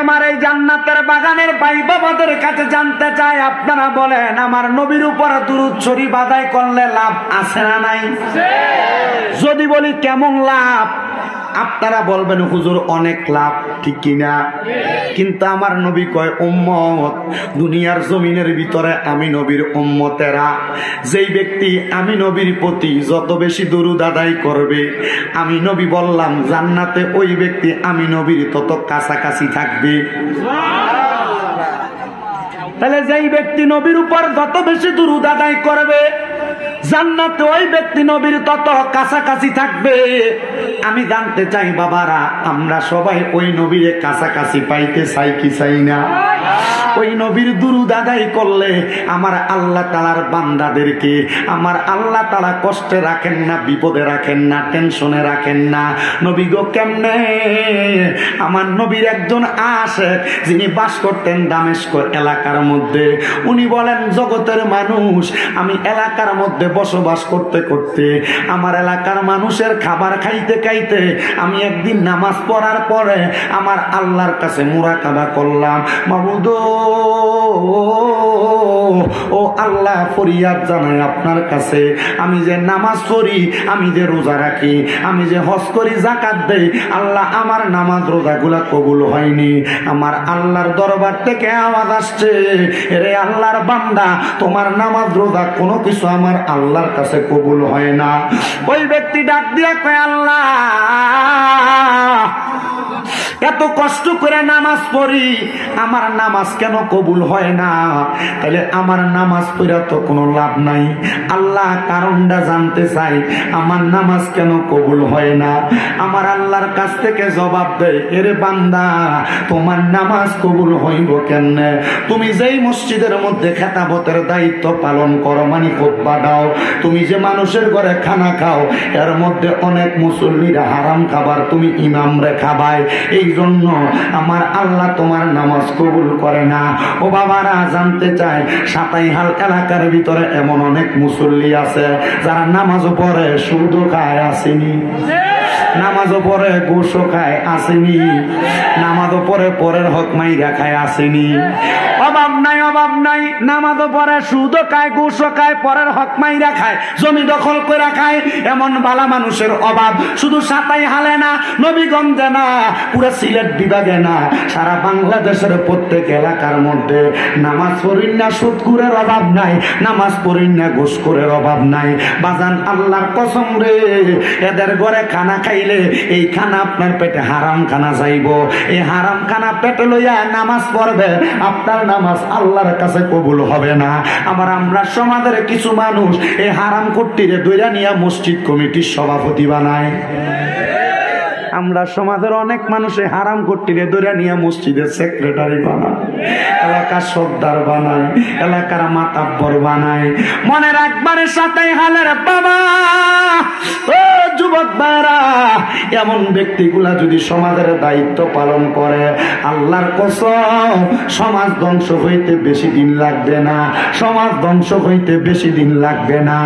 আমার এই জান্নাতের বাগানের ভাই বাবাদের কাছে জানতে চাই, আপনারা বলেন আমার নবীর উপর দুরূদ শরীফ আদায় করলে লাভ আছে না নাই? যদি বলি কেমন লাভ, আপনারা বলবেন হুজুর অনেক লাভ, ঠিক কিনা? কিন্তু আমার নবী কয় উম্মত, দুনিয়ার জমিনের ভিতরে আমি নবীর উম্মতেরা যেই ব্যক্তি আমি নবীর প্রতি যত বেশি দরুদ আদায় করবে, আমি নবী বললাম জান্নাতে ওই ব্যক্তি আমি নবীর তত কাছাকাছি থাকবে। তাহলে যেই ব্যক্তি নবীর উপর যত বেশি দরুদ আদায় করবে, জান্নাতে ওই ব্যক্তি নবীর তত কাছাকাছি থাকবে। আমি জানতে চাই বাবারা, আমরা সবাই ওই নবীর কাছাকাছি পাইতে চাই কি চাই না? ওই নবীর দুরূদ আদায় করলে আমার আল্লাহ তাআলার বান্দাদেরকে আমার আল্লাহ তাআলা কষ্টে রাখেন না, বিপদে রাখেন না, টেনশনে রাখেন না। নবী গো কেমনে? আমার নবীর একজন আশেক যিনি বাস করতেন দামেস্ক এলাকার মধ্যে, উনি বলেন জগতের মানুষ, আমি এলাকার মধ্যে বসবাস করতে করতে আমার এলাকার মানুষের খাবার খাইতে খাইতে আমি একদিন নামাজ পড়ার পরে আমার আল্লাহর কাছে মুরাকাবা করলাম, মাবুদ ও আল্লাহ, ফরিয়াদ জানাই আপনার কাছে, আমি যে নামাজ পড়ি, আমি যে রোজা রাখি, আমি যে হজ করি, যাকাত দেই, আল্লাহ আমার নামাজ রোজাগুলা কবুল হয়নি। আমার আল্লাহর দরবার থেকে আওয়াজ আসছে, রে আল্লাহর বান্দা, তোমার নামাজ রোজা কোনো কিছু আমার আল্লাহর কাছে কবুল হয় না। ওই ব্যক্তি ডাক দিয়া কয়, আল্লাহ এত কষ্ট করে নামাজ পড়ি, আমার নামাজ কেন কবুল হয় না? তাহলে আমার নামাজ পড়া তো কোনো লাভ নাই। আল্লাহ কারণটা জানতে চাই, আমার নামাজ কেন কবুল হয় না? আমার আল্লাহর কাছ থেকে জবাব দেয়, এরে বান্দা, তোমার নামাজ কবুল হইব কেমনে? তুমি যেই মসজিদের মধ্যে খেতাবতের দায়িত্ব পালন করো, মানে খুতবা দাও, তুমি যে মানুষের ঘরে খানা খাও, এর মধ্যে অনেক মুসল্লিরা হারাম খাবার তুমি ইমামরে খাবায়, এই জন্য আমার আল্লাহ তোমার নামাজ কবুল করে না। ও বাবারা, জানতে চায় সাতাইহাল এলাকার ভিতরে এমন অনেক মুসল্লি আছে যারা নামাজও পড়ে সুদও খায়, আসেনি? নামাজও পড়ে ঘুষও খায়, আসেনি? নামাজও পড়ে পরের হক মাইরা খায়, আসেনি? অভাব নাই, অভাব নাই। নামাজও পড়ে সুদও খায়, ঘুষও খায়, পরের হক মাইরা খায়, জমি দখল করে খায়, এমন বালা মানুষের অভাব শুধু সাতাইহালে না, নবীগঞ্জে না, পুরো সিলেট বিভাগে না, সারা বাংলাদেশের প্রত্যেক এলাকার মধ্যে নামাজ পড়িন না সুদখোরের অভাব নাই, নামাজ পড়িন না ঘুষখোরের অভাব নাই। বাজান আল্লাহর কসম রে, এদের ঘরে খানা খাইলে এই খানা আপনার পেটে হারাম খানা যাইব, এই হারাম খানা পেটে লইয়া নামাজ পড়বে, আপনার নামাজ আল্লাহর কাছে কবুল হবে না। আমরা সমাজের কিছু মানুষ এই হারাম কুট্টিরে দইরা নিয়া মসজিদ কমিটির সভাপতি বানায়। আমরা সমাজের অনেক মানুষে হারাম কুট্টিরে দইরা নিয়া মসজিদের সেক্রেটারি বানায়, এলাকার সর্দার বানায়, এলাকার মাতাব্বর বানায়। মনে রাখবারে সাতাইহালের বাবা, ও যুবক ভাইরা, এমন ব্যক্তিগুলা যদি সমাজের দায়িত্ব পালন করে, আল্লাহর কসম সমাজ ধ্বংস হইতে বেশি দিন লাগবে না, সমাজ ধ্বংস হইতে বেশি দিন লাগবে না।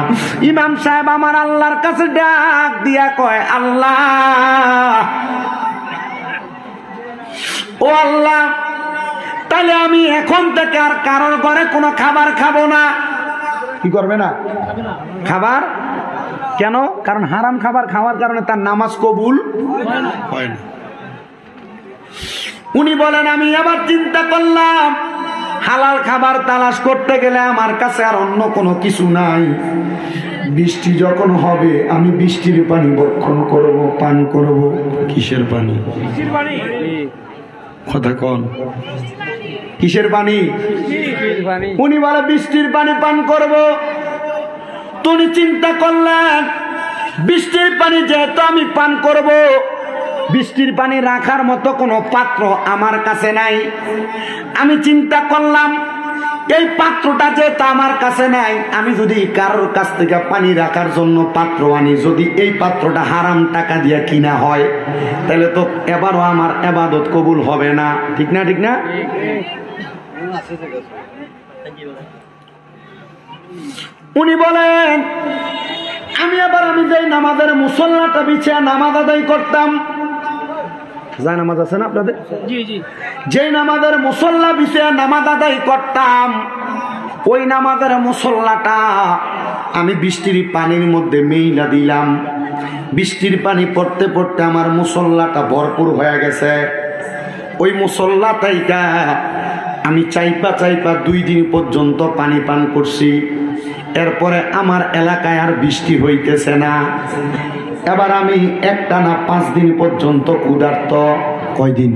ইমাম সাহেব আমার আল্লাহর কাছে ডাক দিয়া কয়, আল্লাহ ও আল্লাহ, তাহলে আমি এখন থেকে আর কারোর ঘরে কোনো খাবার খাবো না। কি করবে না? খাবার কেন? কারণ হারাম খাবার খাওয়ার কারণে তার নামাজ কবুল হয় না। উনি বলেন, আমি আবার চিন্তা করলাম, হালাল খাবার তালাশ করতে গেলে আমার কাছে আর অন্য কোনো কিছু নাই। বৃষ্টি যখন হবে আমি বৃষ্টির পানি ভক্ষণ করব, পান করব। কিসের পানি? কথা কন, কিসের পানি? উনি বলে বৃষ্টির পানি পান করব। তুমি চিন্তা করলেন, বৃষ্টির পানি যেহেতু আমি পান করব, বৃষ্টির পানি রাখার মতো কোনো পাত্র আমার কাছে নাই। আমি চিন্তা করলাম, এই পাত্রটা যেহেতু আমার কাছে নাই, আমি যদি কারোর কাছ থেকে পানি রাখার জন্য পাত্র আনি, যদি এই পাত্রটা হারাম টাকা দিয়ে কিনা হয়, তাহলে তো এবারও আমার ইবাদত কবুল হবে না। ঠিক না? ঠিক না? উনি বলেন, আমি যে নামাজের মুসল্লাটা বিছিয়ে নামাজ আদায় করতাম, যায় নামাজ আছে না আপনাদের? যে নামাজের মুসল্লা বিষয়ে নামাজ আদায় করতাম, ওই নামাজের মুসল্লাটা আমি বৃষ্টির পানির মধ্যে মেইলা দিলাম। বৃষ্টির পানি পড়তে পড়তে আমার মুসল্লাটা ভরপুর হয়ে গেছে। ওই মুসল্লাটাইকা আমি চাইপা 2 দিন পর্যন্ত পানি পান করছি। এরপরে আমার এলাকায় আর বৃষ্টি হইতেছে না। এবার আমি একটানা 5 দিন পর্যন্ত ক্ষুধার্ত। কয়দিন?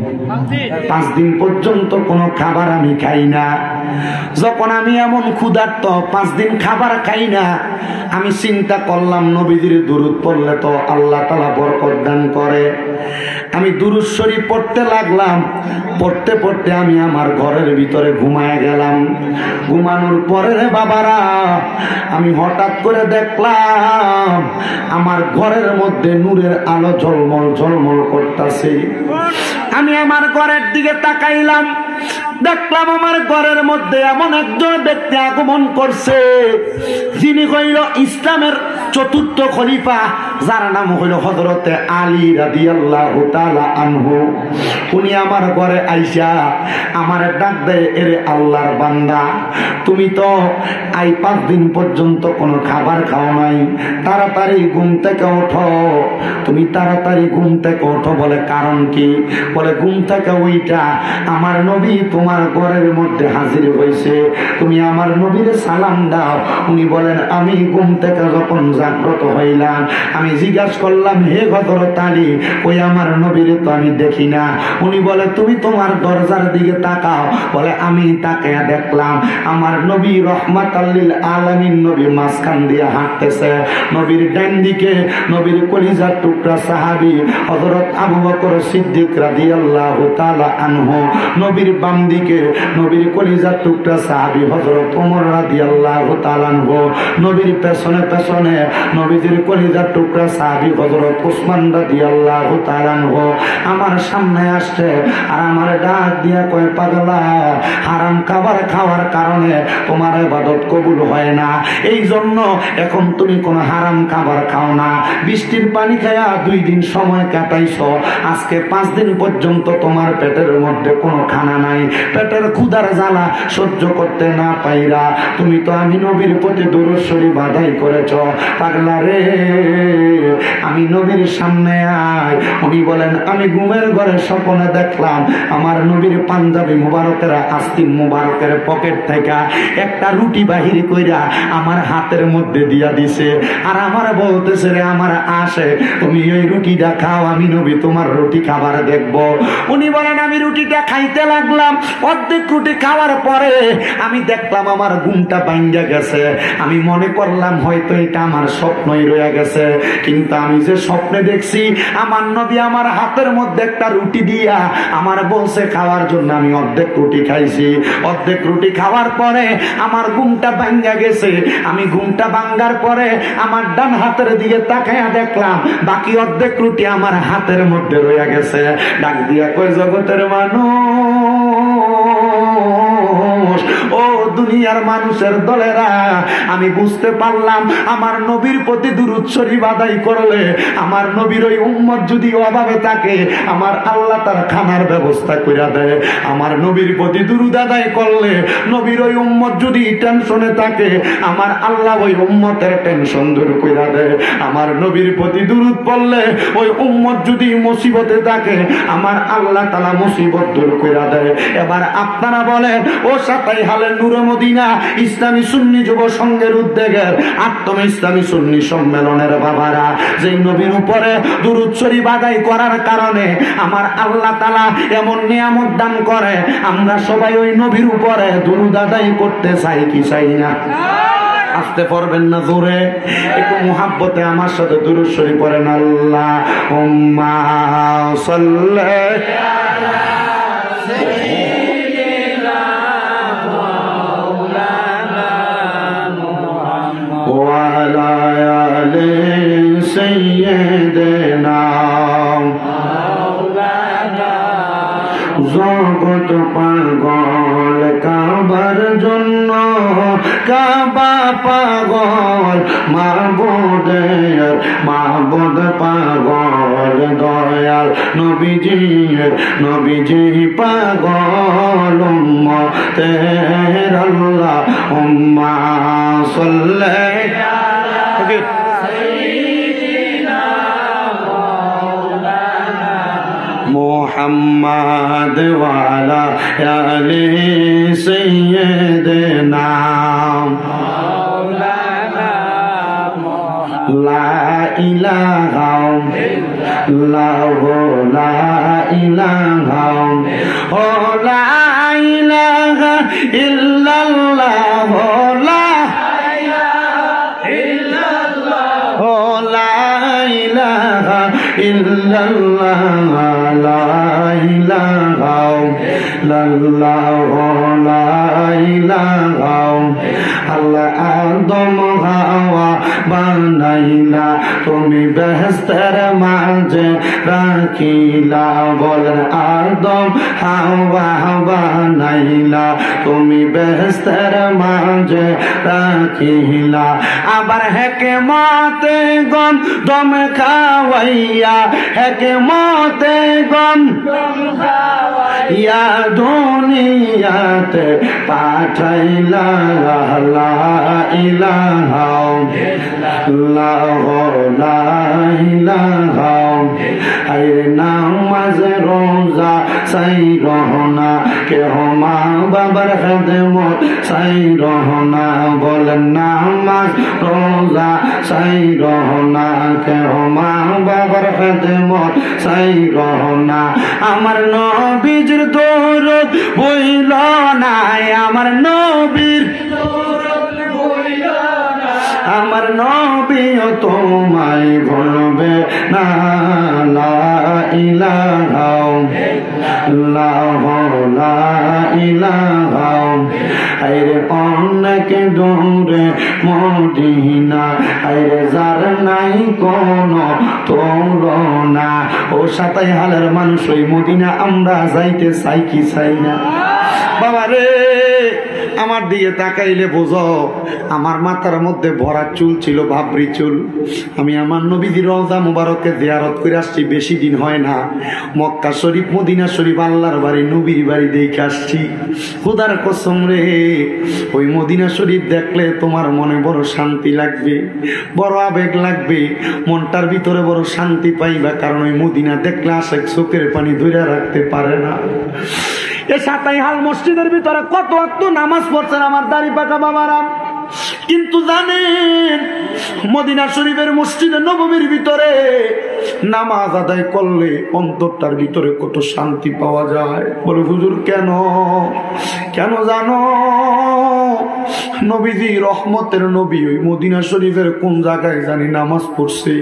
5 দিন পর্যন্ত কোনো খাবার আমি খাই না। যখন আমি এমন ক্ষুধার্ত 5 দিন খাবার খাই না, আমি চিন্তা করলাম নবীজির দুরূদ পড়লে তো আল্লাহ তাআলা বরকত দান করে। আমি দুরূদ শরীফ পড়তে লাগলাম। পড়তে পড়তে আমি আমার ঘরের ভিতরে ঘুমায় গেলাম। ঘুমানোর পরে রে বাবারা, আমি হঠাৎ করে দেখলাম আমার ঘরের মধ্যে নূরের আলো ঝলমল ঝলমল করতেছে। আমি আমার ঘরের দিকে তাকাইলাম, দেখলাম আমার ঘরের মধ্যে এমন একজন ব্যক্তি আগমন করছে, যিনি হইল ইসলামের 4র্থ খলিফা, যার নাম হইল হযরতে আলী রাদিয়াল্লাহু তাআলা আনহু। উনি আমার ঘরে আইসা আমার ডাক দেয়, এরে আল্লাহর বান্দা, তুমি তো 5 দিন পর্যন্ত কোনো খাবার খাও নাই, তাড়াতাড়ি ঘুম থেকে ওঠো, তুমি তাড়াতাড়ি ঘুম থেকে ওঠো। বলে কারণ কি? বলে ঘুম থেকে ওইটা আমার নবী তোমার ঘরের মধ্যে হাজির হয়েছে, তুমি আমার নবীর সালাম দাও। উনি বলেন, আমি ঘুম থেকে যখন জাগ্রত হইলাম, আমি জিজ্ঞাসা করলাম, হে হযরত আলী, ওই আমার নবীর তো আমি দেখি না। উনি বলে, তুমি তোমার দরজার দিকে তাকাও। বলে আমি তাকে দেখলাম আমার নবী রহমাতাল লিল আলামিন নবী মাঝখান দিয়ে হাঁটতেছে। নবীর ডান দিকে নবীর কলিজার টুকরা সাহাবী হযরত আবু বকর সিদ্দিক রাদিয়াল্লাহু তাআলা আনহু, নবীর বাম দিকে নবীর কলিজার টুকরা সাহাবী হযরত ওমর রাদিয়াল্লাহু তাআলা আনহু, নবীর পেছনে পেছনে নবীর কলিজার টুকরা সাহাবী হযরত ওসমান রাদিয়াল্লাহু তাআলা আনহু আমার সামনে আসছে। আর আমার ডাক দিয়া কয়, পাগলা, হারাম খাবার খাওয়ার কারণে তোমার ইবাদত কবুল হয় না, এই জন্য এখন তুমি কোনো হারাম খাবার খাও না। বৃষ্টির পানি খায়া 2 দিন সময় কাটাইছো, আজকে 5 দিন পর্যন্ত তোমার পেটের মধ্যে কোনো খানা নাই। পেটের ক্ষুধার জ্বালা সহ্য করতে না পাইরা তুমি তো আমি নবীর প্রতি দরুদ শরীফ আদায় করেছ। পাগলা রে, আমি নবীর সামনে আয়। উনি বলেন, আমি ঘুমের ঘরে স্বপ্নে দেখলাম আমার নবীর পাঞ্জাবি মুবারকের আস্তিন মুবারকের পকেট থেকে একটা রুটি বাহির কইরা আমার হাতের মধ্যে দিয়া দিছে। আর আমার বলতেছে, রে আমার আসে, তুমি ওই রুটিটা খাও, আমি নবী তোমার রুটি খাবার দেখব। উনি বলেন, আমি রুটিটা খাইতে লাগলাম। অর্ধেক রুটি খাওয়ার পরে আমি দেখলাম আমার ঘুমটা ভাঙ্গা গেছে। আমি মনে করলাম হয়তো এটা আমার স্বপ্নই রয়ে গেছে, কিন্তু আমি যে স্বপ্নে দেখছি আমার নবী আমার হাতের মধ্যে একটা রুটি দিয়া আমার বলছে খাওয়ার জন্য। আমি অর্ধেক রুটি খাইছি। অর্ধেক রুটি খাওয়ার পরে আমার ঘুমটা ভাঙ্গা গেছে। আমি ঘুমটা ভাঙ্গার পরে আমার ডান হাতের দিকে তাকায়া দেখলাম বাকি অর্ধেক রুটি আমার হাতের মধ্যে রয়ে গেছে। ডাক দিয়া কই, জগতের মানুষ, ও দুনিয়ার মানুষের দলেরা, আমি বুঝতে পারলাম আমার নবীর প্রতি দুরূদ শরীফ আদায় করলে আমার নবীর ওই উম্মত যদি অভাবে থাকে, আমার আল্লাহ তার খানার ব্যবস্থা করে দেয়। আমার নবীর প্রতি দুরূদ আদায় করলে নবীর ওই উম্মত যদি টেনশনে থাকে, আমার আল্লাহ ওই উম্মতের টেনশন দূর করে দেয়। আমার নবীর প্রতি দুরূদ পড়লে ওই উম্মত যদি মুসিবতে থাকে, আমার আল্লাহ তাআলা মুসিবত দূর করে দেয়। এবার আপনারা বলেন, ও সাতাই হালের নূরে মদিনা ইসলামী সুন্নি যুব সংঘের উদ্যোগের আত্ম ইসলামী সুন্নি সম্মেলনের বাবারা, যে নবীর উপরে দুরূদ শরীফ আদায় করার কারণে আমার আল্লাহ তাআলা এমন নিয়ামত দান করে, আমরা সবাই ওই নবীর উপরে দুরূদ আদায় করতে চাই কি চাই না? আসতে পারবেন না জোরে? একটু মুহাব্বতে আমার সাথে দুরূদ শরীফ পড়েন। আল্লাহুম্মা সাল্লি আলা সাইয়্যিদিনা মাওলানা মুহাম্মদ ওয়া আলা আলি সাইয়্যিদিনা মাওলানা। জগৎ পাগল কাবার জন্য, কাবা পাগল মাবুদের, মাবুদ পাগল দয়া দয়াল নবীজি পাগল উম্মতের আল্লাহুম্মা সাল্লি মুহাম্মাদ ওয়া আলা আলি সাইয়্যিদিনা মাওলানা লা ইলাহা ইল্লাল্লাহ লা ইলাহা ও লা ইলাহা ইল্লাল্লাহ লা ইলাহা ইল্লাল্লাহ লা ইলাহা ইল্লাল্লাহ লা ইলাহা আল্লাহ আদম হাওয়া বানাইলা তুমি বেহেশতের মাঝে রাখিলা বলেন আদম হাওয়া বানাইলা তুমি বেহেশতের মাঝে রাখিলা আবার হেকেমতে গম দম খাওয়াইয়া হেকেমতে গম খাওয়াইয়া দুনিয়াতে পাঠাইলা লা ইলাহা ইল্লাল্লাহ লা ইলাহা আইরে নামাজ রোজা সাই রহনা কেহ মা বাবার খেদমত সাই রহনা বলেন নামাজ রোজা সাই রহনা কেহ মা বাবার খেদমত সাই রহনা আমার নবীর দরুদ বইল না আমার নবীর আমার নবীও তোমায় ভুলবে না লা ইলাহা ইল্লাল্লাহ লা ইলাহা আইরে অনেক দূরে মদিনা আইরে যার নাই কোনো তুলনা ও সাতাই হালের মানুষ ওই মদিনা আমরা যাইতে চাই কি চাই না বাবা রে আমার দিকে তাকাইলে বোঝো আমার মাথার মধ্যে ভরা চুল ছিল ভাবরি চুল আমি আমার নবীজির রওজা মুবারককে জিয়ারত করে আসছি বেশি দিন হয় না মক্কা শরীফ মদিনা শরীফ আল্লাহর বাড়ি নবীর বাড়ি দেখে আসছি খোদার কসম রে ওই মদিনা শরীফ দেখলে তোমার মনে বড় শান্তি লাগবে বড় আবেগ লাগবে মনটার ভিতরে বড় শান্তি পাইবা কারণ ওই মদিনা দেখলে আশেক চোখের পানি ধরে রাখতে পারে না এই সাতাই হাল মসজিদের ভিতরে কত ওয়াক্ত নামাজ পড়ছেন আমার দাড়ি পাকা বাবারা কিন্তু জানেন মদিনা শরীফের মসজিদে নববীর ভিতরে নামাজ আদায় করলে অন্তরটার ভিতরে কত শান্তি পাওয়া যায় বলে হুজুর কেন কেন জানো নবীজি রহমতের নবী ওই মদিনা শরীফের কোন জায়গায় জানি নামাজ পড়ছে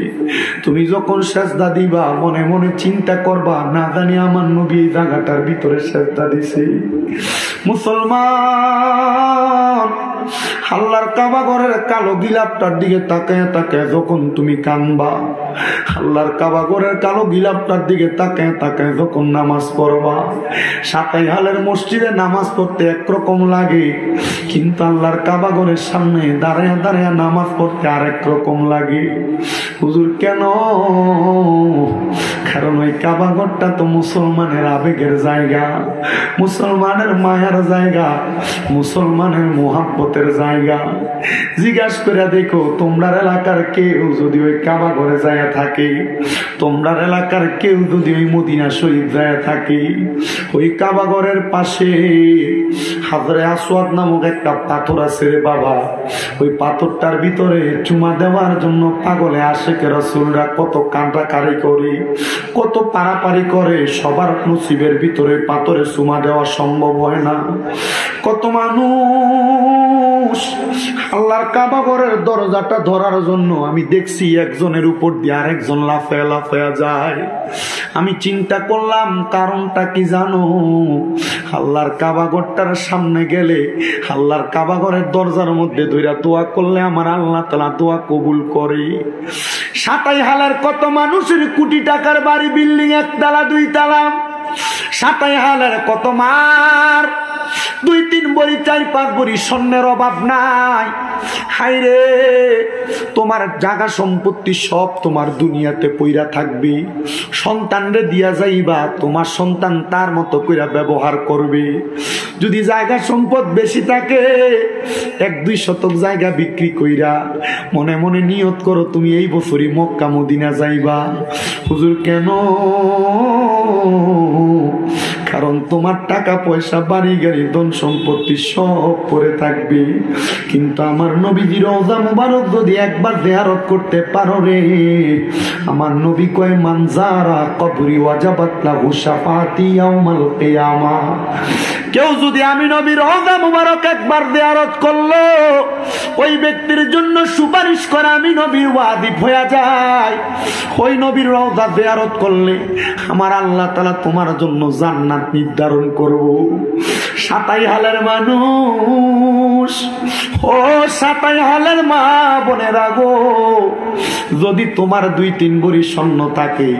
তুমি যখন সেজদা দিবা মনে মনে চিন্তা করবা না জানি আমার নবী এই জায়গাটার ভিতরে সেজদা দিছে মুসলমান আল্লাহর কাবা ঘরের কালো গিলাপটার দিকে তাকায় তাকায় যখন তুমি কানবা আল্লাহর কাবা ঘরের কালো গিলাপটার দিকে তাকায় তাকায় যখন নামাজ পড়বা সাতাই হালের মসজিদে নামাজ পড়তে একরকম লাগে কিন্তু আল্লাহর কাবা ঘরের সামনে দাঁড়ায় দাঁড়ায় নামাজ পড়তে আরেক রকম লাগে হুজুর কেন কারণ ওই কাবা ঘরটা তো মুসলমানের আবেগের জায়গা মুসলমানের মায়ার জায়গা মুসলমানের মোহাব্বতের জায়গা জিজ্ঞাসা করে দেখো তোমরা এলাকার কেউ যদি ওই কাবা ঘরে যায় থাকে তোমরা এলাকার কেউ যদি ওই মদিনা শরীফ যায় থাকে ওই কাবা ঘরের পাশে হাজরে আসওয়াদ নামক একটা পাথর আছে রে বাবা ওই পাথরটার ভিতরে চুমা দেওয়ার জন্য পাগলে আশেকে রাসূলরা কত কান্ডাকারি করে কত পারাপারি করে সবার নসিবের ভিতরে পাথরে চুমা দেওয়া সম্ভব হয় না কত মানুষ আল্লাহর কাবা ঘরের দরজাটা ধরার জন্য আমি দেখছি একজনের উপর দিয়ে আরেকজন লাফায়া লাফায়া যায় আমি চিন্তা করলাম কারণটা কি জানো আল্লাহর কাবা ঘরটার সামনে গেলে আল্লাহর কাবা ঘরের দরজার মধ্যে ধইরা দোয়া করলে আমার আল্লাহ তাআলা দোয়া কবুল করে সাতাই হালের কত মানুষের কোটি টাকার বাড়ি বিল্ডিং একতলা দুই তালা সাতাই হালের কত মার তোমার 2-3 ভরি 4-5 ভরি স্বর্ণের অভাব নাই। হায়রে তোমার জায়গা সম্পত্তি সব তোমার দুনিয়াতে পইরা থাকবে, সন্তানরে দিয়া যাইবা, তোমার সন্তান তার মতো কইরা ব্যবহার করবে। যদি জায়গা সম্পদ বেশি থাকে 1-2 শতক জায়গা বিক্রি কইরা মনে মনে নিয়ত করো তুমি এই বছরই মক্কা মদিনা যাইবা। হুজুর কেন? কারণ তোমার টাকা পয়সা বাড়ি গাড়ি ধন সম্পত্তি সব পড়ে থাকবে, কিন্তু আমার নবীজির রওজা মুবারক যদি একবার জিয়ারত করতে পারো রে, আমার নবী কয় মানজারা কবরি ওয়াজাবাত লাহু শাফাআতি ইয়াউমাল কিয়ামা। কেউ যদি আমি নবীর রওজা মুবারক একবার জিয়ারত করলো, ওই ব্যক্তির জন্য সুপারিশ করা আমি নবীর ওয়াজিব হয়ে যায়। ওই নবীর রওজা জিয়ারত করলে আমার আল্লাহ তাআলা তোমার জন্য জান্নাত নির্ধারণ করব। সাতাই হালের মানুষ, ও সাতাই হালের মা বোনেরা গো, যদি তোমার 2-3 ভরি স্বর্ণ থাকে,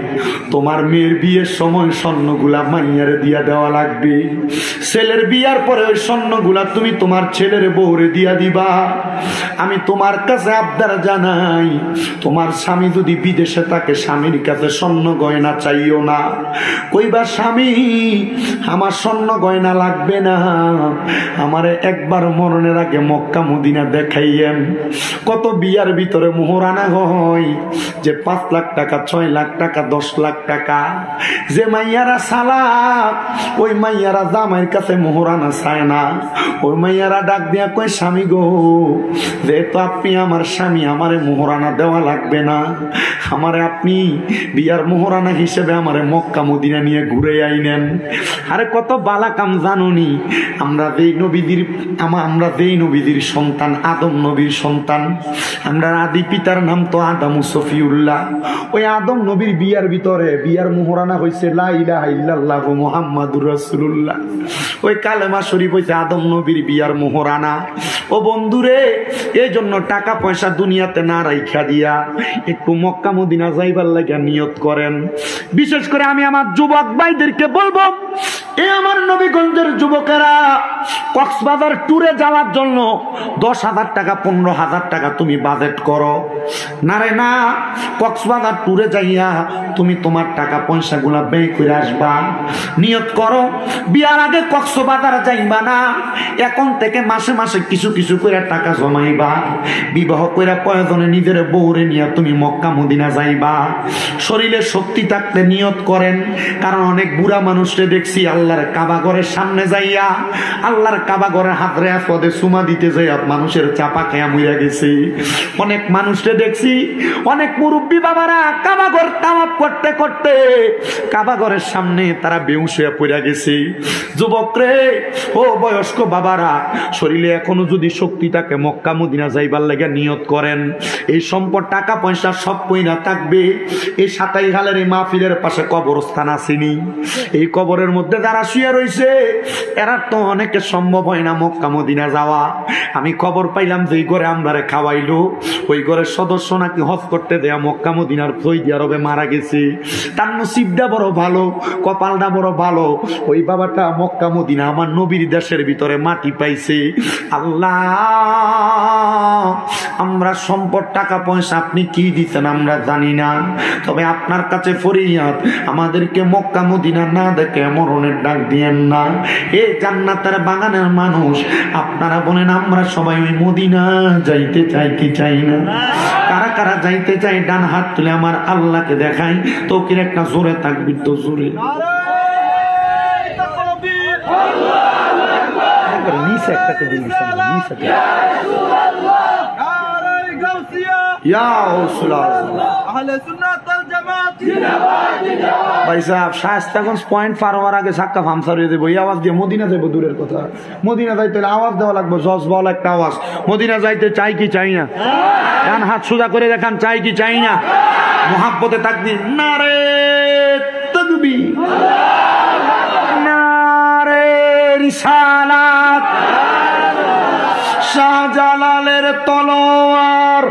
তোমার মেয়ের বিয়ের সময় স্বর্ণগুলা মাইয়ারে দিয়া দেওয়া লাগবে। ছেলের বিয়ার পরে ওই স্বর্ণগুলা তুমি তোমার ছেলের বউরে দিয়া দিবা। আমি তোমার কাছে আবদার জানাই, তোমার স্বামী যদি বিদেশে থাকে স্বামীর কাছে স্বর্ণ গয়না চাইও না। কইবা স্বামী আমার স্বর্ণ গয়না লাগবে না, আমারে একবার মরণের আগে মক্কা মদিনা দেখাইয়েন। কত বিয়ার ভিতরে মোহরানা হয় যে 5 লাখ টাকা, 6 লাখ টাকা, 10 লাখ টাকা। যে মাইয়ারা সালাক, ওই মাইয়ারা জামাইয়ের কাছে মোহরানা চায় না। ওই মাইয়ারা ডাক দিয়া কই স্বামী গো, যেহেতু আপনি আমার স্বামী, আমারে মোহরানা দেওয়া লাগবে না, আমারে আপনি বিয়ার মোহরানা হিসেবে আমারে মক্কা মদিনা নিয়ে ঘুরে আইনেন। আরে কত বালা কাম জানুনি। আমরা যেই নবীদের সন্তান, আদম নবীর সন্তান, আমরা আদি পিতার নাম তো আদম সফিউল্লাহ। ওই আদম নবীর বিয়ার ভিতরে বিয়ার মোহরানা হয়েছে লা ইলাহা ইল্লাল্লাহু মুহাম্মাদুর রাসূলুল্লাহ। ওই কালেমা শরীফ হয়েছে আদম নবীর বিয়ার মোহরানা। ও বন্ধুরে, এই জন্য টাকা পয়সা দুনিয়াতে না রাইখা দিয়া একটু মক্কা মদিনা যাইবার লাগা নিয়ত করেন। বিশেষ করে আমি আমার যুবক ভাইদেরকে বলবো, এ আমার নবীগঞ্জের যুবকেরা, কক্সবাজার ট্যুরে যাওয়ার জন্য 10,000 টাকা 15,000 টাকা তুমি বাজেট করো না রে না। কক্সবাজার ট্যুরে যাইয়া তুমি তোমার টাকা পয়সা গুলা ব্যয় করে আসবা। নিয়ত করো বিয়ার আগে কক্সবাজার যাইবা না, এখন থেকে মাসে মাসে কিছু কিছু করে টাকা জমাইবা। বিবাহ করে প্রয়োজনে নিজের বউরে নিয়ে তুমি মক্কা মদিনা যাইবা। শরীরে শক্তি থাকতে নিয়ত করেন, কারণ অনেক বুড়া মানুষকে দেখছি আল্লাহর কাবা ঘরের সামনে যাইয়া, আল্লাহর কাবা ঘরের হাতরে পদে সুমা দিতে যাইয়া মানুষের চাপা খেয়া মইরা গেছে। অনেক মানুষকে দেখছি, অনেক মুরব্বী বাবারা কাবা ঘর তাওয়াফ করতে করতে কাবা ঘরের সামনে তারা বেহুশ হয়ে পড়ে গেছে। যুবকরে, ও বয়স্ক বাবারা, শরীরে এখনো যদি শক্তি থাকে মক্কা মদিনা যাইবার লাগা নিয়ত করেন। এই সম্পদ টাকা পয়সা সব পয়না থাকবে। এই সাতাই হালের এই মাহফিলের পাশে কবরস্থান আসেনি, এই কবরের মধ্যে যারা শুয়ে রয়েছে এরা তো অনেকে সম্ভব হয় না মক্কা মদিনা যাওয়া। আমি খবর পাইলাম যে ঘরে আমরারে খাওয়াইলো, ওই ঘরের সদস্য নাকি হজ করতে দেয়া মক্কা মদিনার সৌদি আরবে মারা গেছে। তার নসিবটা বড় ভালো, কপালটা বড় ভালো, ওই বাবাটা মক্কা মদিনা আমার নবীর দেশের ভিতরে মাটি পাইছে। আল্লাহ, আমরা সম্পদ টাকা পয়সা আপনি কি দিচ্ছেন আমরা জানি না, তবে আপনার কাছে ফরিয়াদ, আমাদেরকে মক্কা মদিনা না দেখে মরণের ডাক দিয়েন না। এ জান্নাতের বাগানের মানুষ, আপনারা বলেন আমরা সবাই ওই মদিনা যাইতে চাই কি চাই না? কারা কারা যাইতে চাই ডান হাত তুলে আমার আল্লাহকে দেখাই। তো কির একটা জোরে তাকবীর, তো জোরে নিচে একটা কে দিলি নিচে ভাই সাহেব শায়েস্তাগঞ্জ পয়েন্ট পার হওয়ার আগে সাক্কা ফামসার হয়ে যাবো। এই আওয়াজ দিয়ে মদিনা যাবো দূরের কথা, মদিনা যাইতে আওয়াজ দেওয়া লাগবে, জজ বল একটা আওয়াজ। মদিনা যাইতে চাই কি চাই না? ডান হাত সোজা করে দেখান, চাই কি চাই না? মুহাব্বতে তাকবীর, নারে তাকবীর, নারে রিসালাত, শাহজালালের তলোয়ার,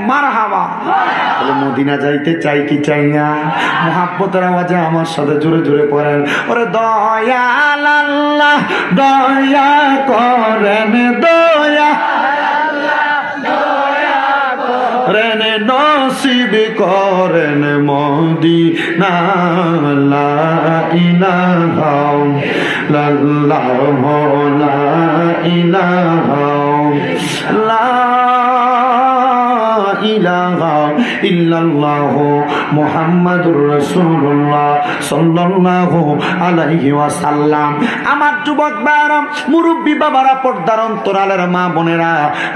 মারহাবা। তাহলে মদিনা যাইতে চাই কি চাই না? মুহাব্বতের আওয়াজে আমার সাথে জোরে জোরে পড়েন, ওরে দয়াল আল্লাহ দয়া করেন, দয়া করেন নসিব করেন মদিনা। লা ইলাহা ইল্লাল্লাহ লা ইলাহা ইলাহা ইল্লাল্লাহ মুহাম্মাদুর রাসূলুল্লাহ সাল্লাল্লাহু আলাইহি ওয়াসাল্লাম। আমার যুবক ভাইরা, মুরব্বী বাবারা, পর্দার অন্তরালের মা বোনেরা,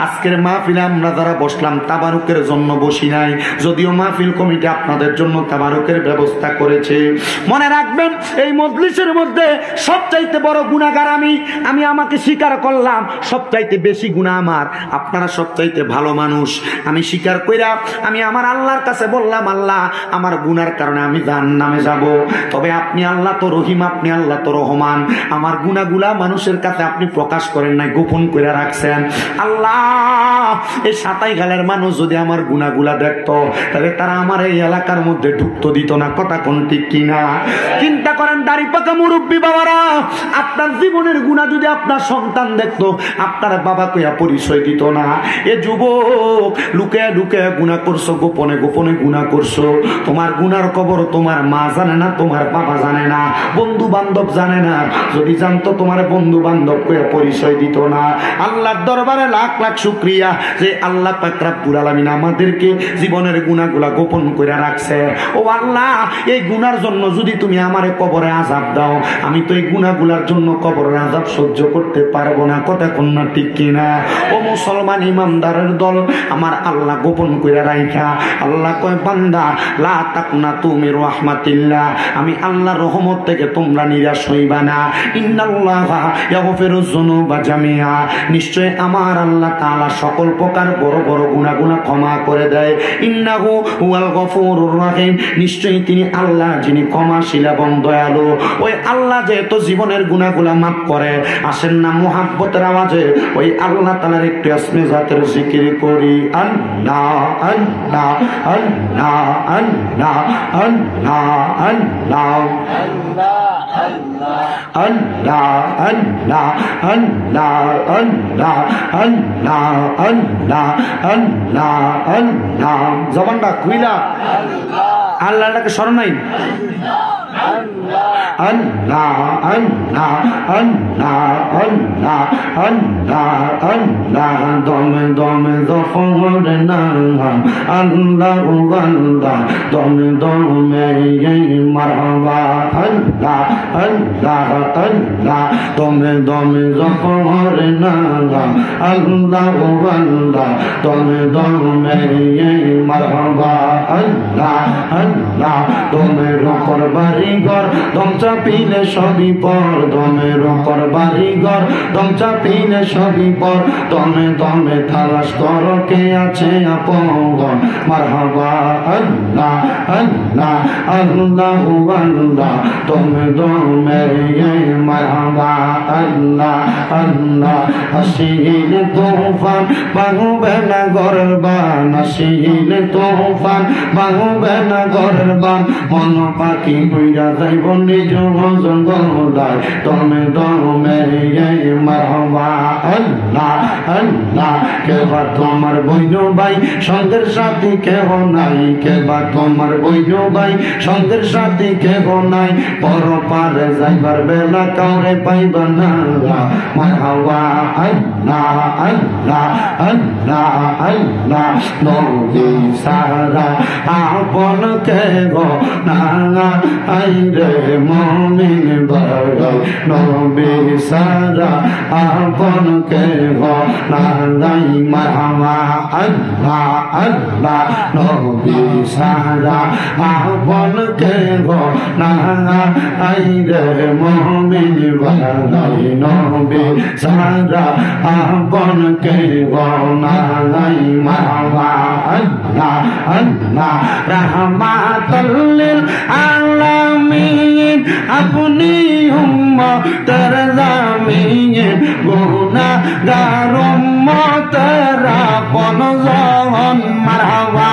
আজকের মাহফিলে আমরা যারা বসলাম তাবারুকের জন্য বসি নাই, যদিও মাহফিল কমিটি আপনাদের জন্য তাবারুকের ব্যবস্থা করেছে। মনে রাখবেন, এই মজলিসের মধ্যে সবচাইতে বড় গুনাহগার আমি আমাকে স্বীকার করলাম, সবচাইতে বেশি গুনাহ আমার। আপনারা সবচাইতে ভালো মানুষ, আমি স্বীকার কইরা আমি আমার আল্লাহর কাছে বললাম, আল্লাহ আমার গুনার কারণে আমি জাহান্নামে যাব, তবে আপনি আল্লাহ তো রহিম, আপনি আল্লাহ তো রহমান, আমার গুনাহগুলা মানুষের কাছে আপনি প্রকাশ করেন নাই, গোপন করে রাখছেন। আল্লাহ, এই সাতাইখালের মানুষ যদি আমার গুনাহগুলা দেখতো, তাহলে তারা আমার এই এলাকার মধ্যে ঢুকতে দিত না। কথা কোন ঠিক কিনা? চিন্তা করেন দাড়ি পাকা মুরব্বী বাবারা, আপনার জীবনের গুনাহ যদি আপনার সন্তান দেখতো, আপনার বাবা কইয়া পরিচয় দিত না। এ যুবক, লুকে লুকে গুনাহ করছো, গোপনে গোপনে গুনাহ করছো। তোমার গুনার খবর তোমার মা জানে না, তোমার বাবা জানে না, বন্ধু বান্ধব জানে না। যদি জানতো, তোমার বন্ধু বান্ধব কইয়া পরিচয় দিত না। আল্লাহর দরবারে লাখ লাখ শুকরিয়া যে আল্লাহ পাক রব্বুল আলামিন আমাদেরকে জীবনের গুনাহগুলা গোপন করে রাখছে। ও আল্লাহ, এই গুনার জন্য যদি তুমি আমারে কবরে আযাব দাও, আমি তো এই গুনাহগুলার জন্য কবরের আযাব সহ্য করতে পারবো না। কথা কোন না ঠিক কিনা? ও মুসলমান ইমানদারের দল, আমার আল্লাহ গোপন করে রাইখা আল্লাহ কয়, বান্দা লা তাকনাতু মির রাহমাতিল্লাহ, আমি আল্লাহর রহমত থেকে তোমরা নিরাশ হইবা না। ইন্নাল্লাহা ইয়াগফিরুয যুনুবা জামিআ, নিশ্চয় আমার আল্লাহ তাআলা সকল প্রকার বড় বড় গুনাহগুলো ক্ষমা করে দেয়। ইন্নাহু হুয়াল গফুরুর রহিম, নিশ্চয়ই তিনি আল্লাহ যিনি ক্ষমাশীল এবং দয়ালু। ওই আল্লাহ যেহেতু জীবনের গুনাহগুলো মাফ করে, আসেন না মুহাব্বতের আওয়াজে ওই আল্লাহ তাআলার একটু ইসমে জাতের জিকির করি। আল্লাহ আল্লাহ আল্লাহ আল্লাহ আল্লাহ আল্লাহ আল্লাহ আল্লাহ আল্লাহ আল্লাহ আল্লাহ আল্লাহ আল্লাহ আল্লাহ। জবানটা খুইলা আল্লাহটাকে স্মরণ নাই। আল্লাহ আল্লাহ আল্লাহ আল্লাহ আল্লাহ আল্লাহ, দমে দমে দফরে নাম আল্লাহ আল্লাহ, দমে দমে মারহাবা আল্লাহ আল্লাহ আল্লাহ, দমে দমে দফরে নাম আল্লাহ আল্লাহ, দমে দমে মারহাবা আল্লাহ আল্লাহ। দমের উপর বাড়িঘর দম চাপিলে সবই পর, দমের উপর বাড়িঘর দম চাপিলে সবই পর, দমে দমে তালাশ কর কে আছে আপন। মারহাবা আল্লাহ আল্লাহ আল্লাহ আল্লাহ, দমে দমে মারহাবা আল্লাহ আল্লাহ। হাসিল তুফান ভাঙবে না ঘরের বান, হাসিল তুফান ভাঙবে না ঘরের বান, মন পাখি হইয়া যাইব নিজ জঙ্গলায়, দমে দমে মারহাবা আল্লাহ আল্লাহ। কেবা তোমার বইন ভাই সন্ধ্যের সাথী কেহ নাই, কেবা তোমার বইন ভাই সন্ধ্যের সাথী কেহ নাই, পর পারে যাইবার বেলা কাউরে পাইবা না। মারহাবা আল্লাহ আল্লাহ আল্লাহ আল্লাহ। নবী সারা আপন কেহ না, আইরে মুমিন বড়, নবী সারা আপন কেহ না। মারহাবা আল্লাহ আল্লাহ, নবী সারা আপন কেহ না, আইরে মুমিন বড়, নবী সারা আপন কেহ না। মারহাবা আল্লাহ আল্লাহ। রাহমাতুল লিল আলামিন, আপনি উম্মতের জামিন, গুনাহগার উম্মতের আপন জন। মারহাবা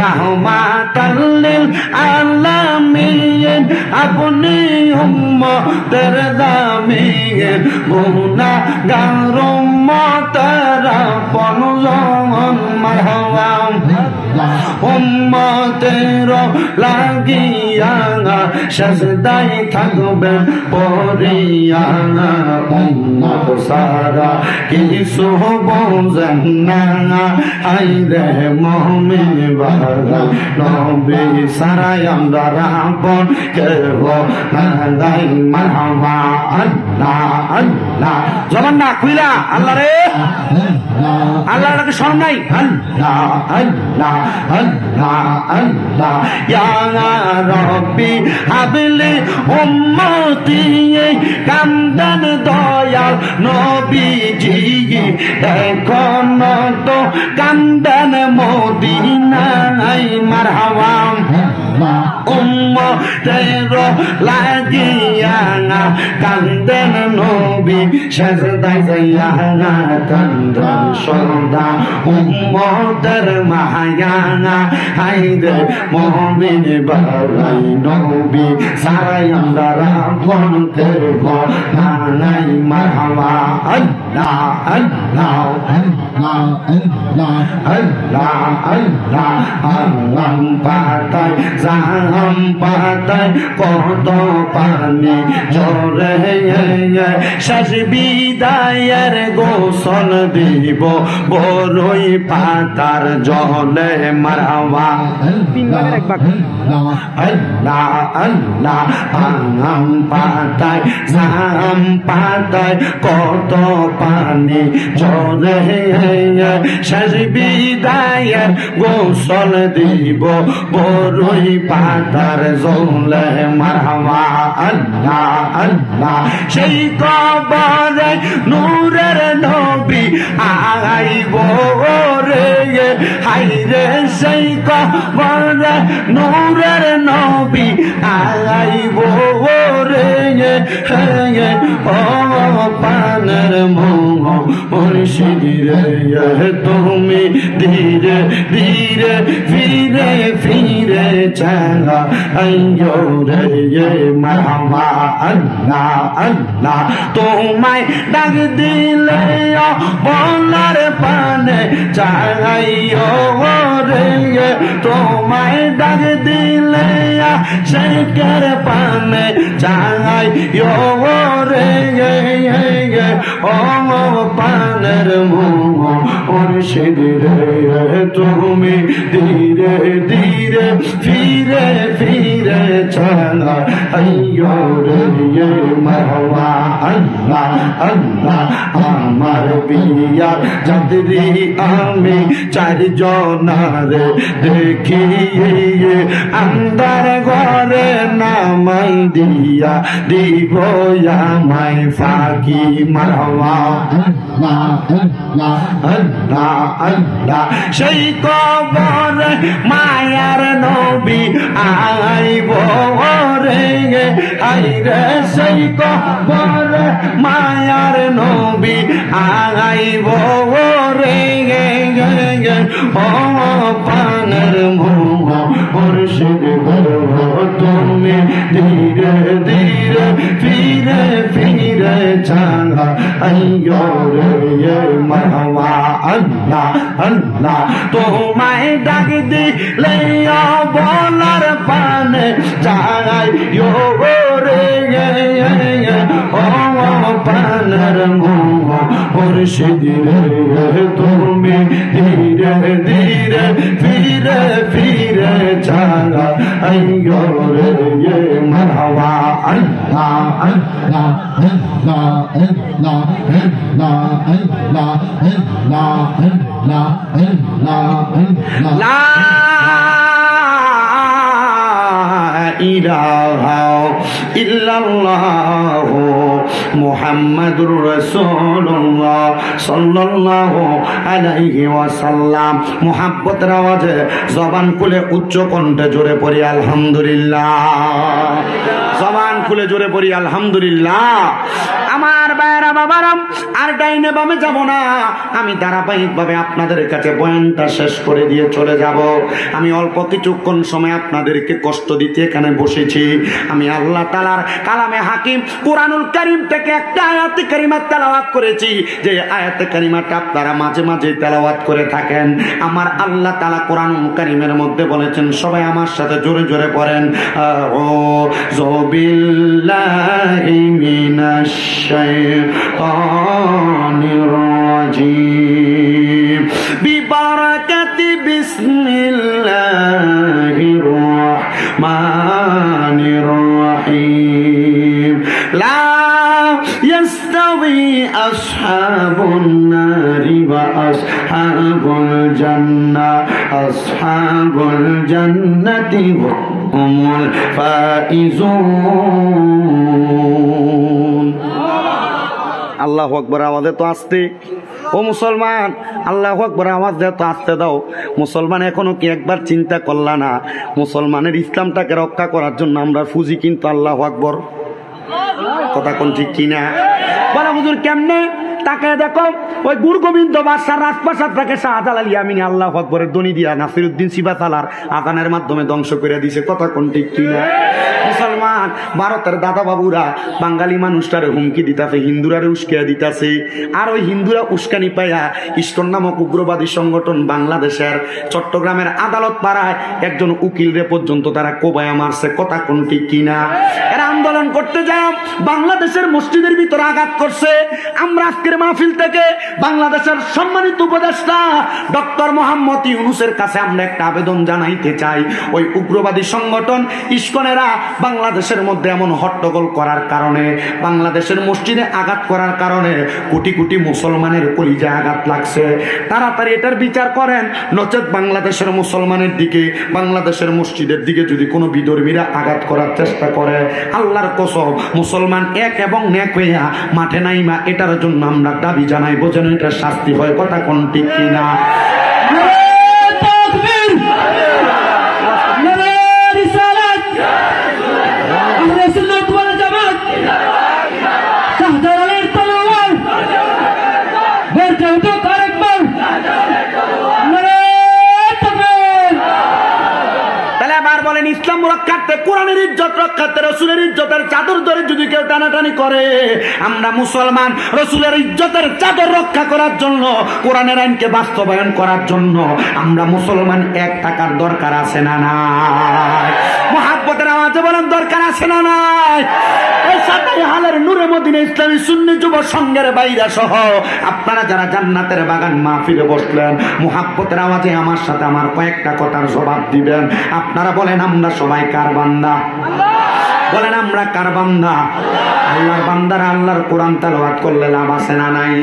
রাহমাতাল লিল আলামিন আপনি উম্মতের দামিন গুনাহগার উম্মতের আপনজন মারহাবা উম্মতের লাগিয়া সাজদায় থাকবেন পড়িয়া উম্মত সারা কিছু বোঝেন না আইরে মুমিন বাবা নবী সারা আমরা রাবণ কেহ নাই মারহাবা আল্লাহ আল্লাহ জবান না খুইলা আল্লাহ রে আল্লাহর কাছে শরম নাই আল্লাহ আল্লাহ আল্লাহ আল্লাহ ইয়া রাব্বি হাবলি উম্মতি কান্দান দয়াল নবীজি এখন তো কান্দান মদিনায় মারহাবা উম্মতের লাগিয়া কান্দেন নবী সাজদায় যাইয়া কান্দেন সদা উম্মতের মায়া হাইরে মুমিন বাবাই নবী সারাই আমরা রাবণ করব নাই মারহাবা আল্লাহ আল্লাহ আল্লাহ আল্লাহ আল্লাহ আল্লাহ আল্লাহ পাতায় জাহাম পাতায় কত পানি জরে শেষ বিদায়ের গোসল দিব বড়ই পাতার জলে মারহাবা আল্লাহ আল্লাহ আম পাতায় জাহাম পাতায় কত পানি জরে শেষ বিদায়ের গোসল দিব বড়ই পাতার জলে মারহাবা আল্লাহ আল্লাহ সেই কবরে নূরের নবী আইব রে হাইরে সেই কবরে নূরের নবী আইব রে ও পানের মোহ মুর্শিদ রে তুমি ধীরে ধীরে ফিরে ফিরে চালা আইয়ো রে মারহাবা আল্লাহ আল্লাহ তোমায় ডাক দিলে বলার পানে চাইও রে তোমায় ডাক দিলে শেখের পানে চাইও রে ও পানের মোহ মুর্শিদ রে তুমি ধীরে ধীরে ফিরে ফিরে চলা আইয়ো রে মারহাবা আল্লাহ আল্লাহ আমার বিয়া যাত্রী আমি চারজনারে দেখি আন্দার ঘরে নামাই দিয়া দিব আমায় ফাঁকি মারহাবা আল্লাহ আল্লাহ আল্লাহ সেই কবরে মায়ার নবী আইব রে আইরে সেই কবরে মায়ার নবী আইব রে ও পানের মোহ মুর্শিদ তুমি ধীরে ধীরে ফিরে ফিরে চালা আইয়ো রে মারহাবা আল্লাহ আল্লাহ তোমায় ডাক দিলে বলার পানে চাইয়ো রে ও পানের মোহ মুর্শিদ রে তুমি ধীরে ধীরে ফিরে ফিরে চালা আইয়ো রে মারহাবা আল্লাহ আল্লাহ আল্লাহ আল্লাহ আল্লাহ আল্লাহ আল্লাহ আল্লাহ আল্লাহ লা ইলাহা ইল্লাল্লাহ মুহাম্মাদুর রাসূলুল্লাহ সাল্লাল্লাহু আলাইহি ওয়াসাল্লাম মুহাব্বতের আওয়াজে জবান খুলে উচ্চ কণ্ঠে জোরে পড়ি আলহামদুলিল্লাহ জবান খুলে জোরে পড়ি আলহামদুলিল্লাহ আমার ভাইরা বাবারাম, আর ডাইনে বামে যাব না, আমি ধারাবাহিকভাবে আপনাদের কাছে বয়ানটা শেষ করে দিয়ে চলে যাব। আমি অল্প কিছুক্ষণ সময় আপনাদেরকে কষ্ট দিতে এখানে বসেছি। আমি আল্লাহ তাআলার কালামে হাকিম কুরআনুল কারীম থেকে একটা আয়াতে কারিমা তেলাওয়াত করেছি, যে আয়াতে কারিমাটা আপনারা মাঝে মাঝে তেলাওয়াত করে থাকেন। আমার আল্লাহ তাআলা কুরআনুল কারীমের মধ্যে বলেছেন, সবাই আমার সাথে জোরে জোরে পড়েন, আউযু বিল্লাহি মিনাশ শাইতানির রাজিম বিবারাকাতি বিসমিল্লাহির রাহমানির রাহিম লা ইয়াস্তাবি আসহাবুন নারি ওয়া আসহাবুল জান্নাহ আসহাবুল জান্নাতি হুমুল ফাইজুন। আল্লাহু আকবার। আওয়াজে তো আসতে, ও মুসলমান, আল্লাহু আকবার আওয়াজ দেয় তো আসতে দাও। মুসলমান এখনো কি একবার চিন্তা করলা না, মুসলমানের ইসলামটাকে রক্ষা করার জন্য আমরা ফুজি কিন্তু আল্লাহু আকবার, কথা কোন ঠিক কিনা? বলা হুজুর কেমনে? তাকে দেখো, ওই গুরু গোবিন্দ বাদশার রাজপ্রাসাদ থেকে শাহজালাল ইয়ামিনী আল্লাহু আকবরের ধ্বনি দিয়া নাসিরউদ্দিন সিবাতালার আজানের মাধ্যমে ধ্বংস করে দিছে, কথা কোন ঠিক কিনা? মুসলমান ভারতের দাদা বাবুরা বাঙালি মানুষটারে হুমকি দিতেছে, হিন্দুরারে উস্কিয়া দিতেছে। আর ওই হিন্দুরা উস্কানি পাইয়া ইস্কন নামক উগ্রবাদী সংগঠন বাংলাদেশের চট্টগ্রামের আদালত পাড়ায় একজন উকিলরে পর্যন্ত তারা কোবায়া মারছে, কথা কোন ঠিক কিনা? এরা আন্দোলন করতে যায় বাংলাদেশের মসজিদের ভিতরে আঘাত করছে। আমরা আজকের মাহফিল থেকে বাংলাদেশের সম্মানিত উপদেষ্টা ডক্টর মোহাম্মদ ইউনূসের কাছে আমরা একটা আবেদন জানাইতে চাই। ওই উগ্রবাদী সংগঠন ইস্কনেরা বাংলাদেশের মধ্যে এমন হট্টগোল করার কারণে, বাংলাদেশের মসজিদে আঘাত করার কারণে কোটি কোটি মুসলমানের কলিজায় আঘাত লাগছে। তাড়াতাড়ি এটার বিচার করেন, নচেত বাংলাদেশের মুসলমানের দিকে, বাংলাদেশের মসজিদের দিকে যদি কোনো বিধর্মীরা আঘাত করার চেষ্টা করে, আল্লাহর কসম মুসলমান এক এবং নেক হইয়া মাঠে নাইমা এটার জন্য আমরা দাবি জানাইব যেন এটা শাস্তি হয়, কথা কোন ঠিক কিনা? ইসলাম রক্ষার্থে, কোরআনের ইজ্জত রক্ষার্থে, রসুলের ইজ্জতের চাদর ধরে যদি কেউ টানাটানি করে, আমরা মুসলমান রসুলের ইজ্জতের চাদর রক্ষা করার জন্য, কোরআনের আইনকে বাস্তবায়ন করার জন্য আমরা মুসলমান এক থাকার দরকার আছে না নাই? মুহাব্বতের আওয়াজে বলেন দরকার আছে না নাই? এই সাতাই হালের নূরে মদিনা ইসলামী সুন্নি যুব সংঘের বাইরা সহ আপনারা যারা জান্নাতের বাগান মাহফিলে বসলেন, মুহাব্বতের আওয়াজে আমার সাথে আমার কয়েকটা কথার জবাব দিবেন। আপনারা বলেন আমরা সবাই কার বান্দা? বলেন আমরা কার বান্দা? আল্লাহর বান্দারা আল্লাহর কোরআন তেলাওয়াত করলে লাভ আছে না নাই?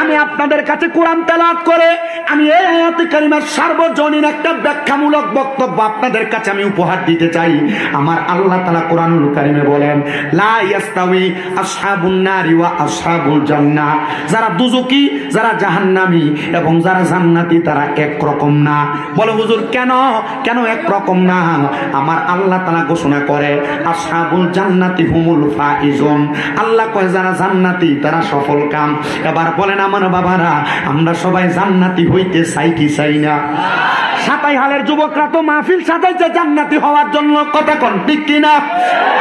আমি আপনাদের কাছে কোরআন তেলাওয়াত করে আমি এই আয়াতে কারিমার সার্বজনীন একটা ব্যাখ্যামূলক বক্তব্য আপনাদের কাছে আমি উপহার দিতে চাই। আমার আল্লাহ তাআলা কোরআনুল কারিমে বলেন, লা ইয়াস্তাউই আসহাবুন নারি ওয়া আসহাবুল জান্নাহ, যারা দুজকি, যারা জাহান্নামী এবং যারা জান্নাতি তারা এক রকম না। বলে হুজুর কেন কেন এক রকম না? আমার আল্লাহ তাআলা ঘোষণা করে, আসহাবুল জান্নাতি হুমুল ফাইজুন, আল্লাহ কয় যারা জান্নাতি তারা সফল কাম। এবার বলেন আমার বাবারা, আমরা সবাই জান্নাতি হইতে চাই কি চাই না? সাতাই হালের যুবকরা তো মাহফিল সাজাইছে জান্নাতি হওয়ার জন্য, কথা কোন ঠিক কিনা?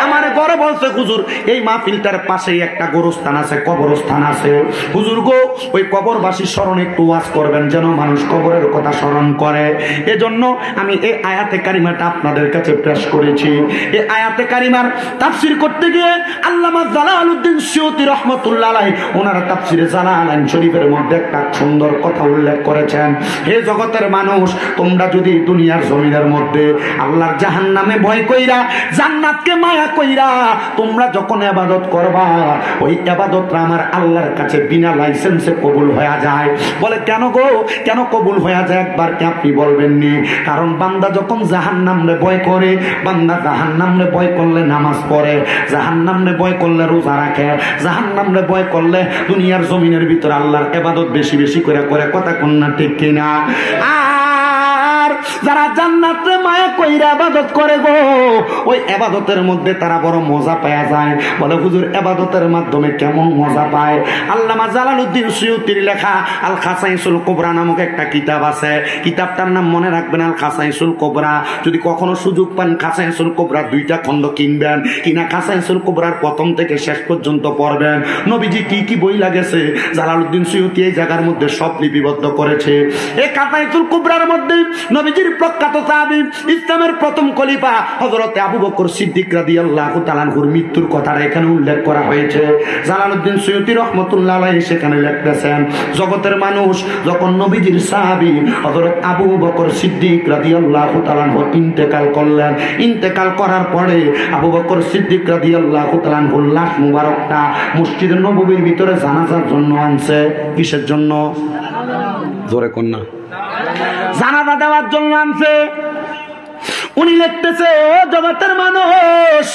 আমার ঘরে বলছে হুজুর এই মাহফিলটার পাশেই একটা গোরস্থান আছে, কবরস্থান আছে, হুজুর গো ওই কবরবাসীর স্মরণে একটু ওয়াজ করবেন যেন মানুষ কবরের কথা স্মরণ করে। এজন্য আমি এই আয়াতে কারিমাটা আপনাদের কাছে পেশ করেছি। এই আয়াতে কারিমার তাফসীর করতে গিয়ে আল্লামা জালালউদ্দিন সিয়ুতী রাহমাতুল্লাহ আলাইহি ওনার তাফসীরে জালালাইন শরীফের মধ্যে একটা সুন্দর কথা উল্লেখ করেছেন। হে জগতের মানুষ, তোমরা যদি দুনিয়ার জমিনের মধ্যে আল্লাহর জাহান্নামে ভয় কইরা, জান্নাতকে মায়া কইরা তোমরা যখন ইবাদত করবা, ওই ইবাদতটা আমার আল্লাহর কাছে বিনা লাইসেন্সে কবুল হয়ে যায়। বলে কেন গো, কেন কবুল হয়ে যায়? একবার কি আপনি বলবেন নি? কারণ বান্দা যখন জাহান্নামে ভয় করে, বান্দা জাহান্নামে ভয় করলে নামাজ পড়ে, জাহান্নামে ভয় করলে রোজা রাখে, জাহান্নামে ভয় করলে দুনিয়ার জমিনের ভিতর আল্লাহর ইবাদত বেশি বেশি করে করে, কথা কোন না ঠিক কিনা? আর যারা জান্নাতে মায়া কইরা ইবাদত করে গো, ওই ইবাদতের মধ্যে তারা বড় মজা পাওয়া যায়। বলে হুজুর ইবাদতের মাধ্যমে কেমন মজা পায়? আল্লামা জালালউদ্দিন সুয়ুতির লেখা আল খাসাইসুল কুবরা নামক একটা কিতাব আছে, কিতাবটার নাম মনে রাখবেন, আল খাসাইসুল কুবরা। যদি কখনো সুযোগ পান খাসাইসুল কুবরা 2টা খণ্ড কিনবেন, কিনা খাসাইসুল কুবরার প্রথম থেকে শেষ পর্যন্ত পড়বেন। নবীজি কি কি বই লাগেছে জালালউদ্দিন সুয়ুতি এই জায়গার মধ্যে সব লিপিবদ্ধ করেছে। এই খাসাইসুল কুবরার মধ্যে নবীজির প্রখ্যাত সাহাবী ইসলামের প্রথম খলিফা হযরত আবু বকর সিদ্দিক রাদিয়াল্লাহু তাআলা আনহুর মৃত্যুর কথাটা এখানে উল্লেখ করা হয়েছে। জালালউদ্দিন সুয়ুতি রাহমাতুল্লাহ আলাইহি সেখানে লিখতেছেন, জগতের মানুষ যখন নবীজির সাহাবী হযরত আবু বকর সিদ্দিক রাদিয়াল্লাহু তাআলা আনহু ইন্তেকাল করলেন, ইন্তেকাল করার পরে আবু বকর সিদ্দিক রাদিয়াল্লাহু তাআলা আনহুর লাশ মুবারকটা মসজিদে নববীর ভিতরে জানাজার জন্য আনছে। কিসের জন্য? জোরে কোন না, জানাজা দেওয়ার জন্য আনছে। উনি লিখতেছে, ও জগতের মানুষ,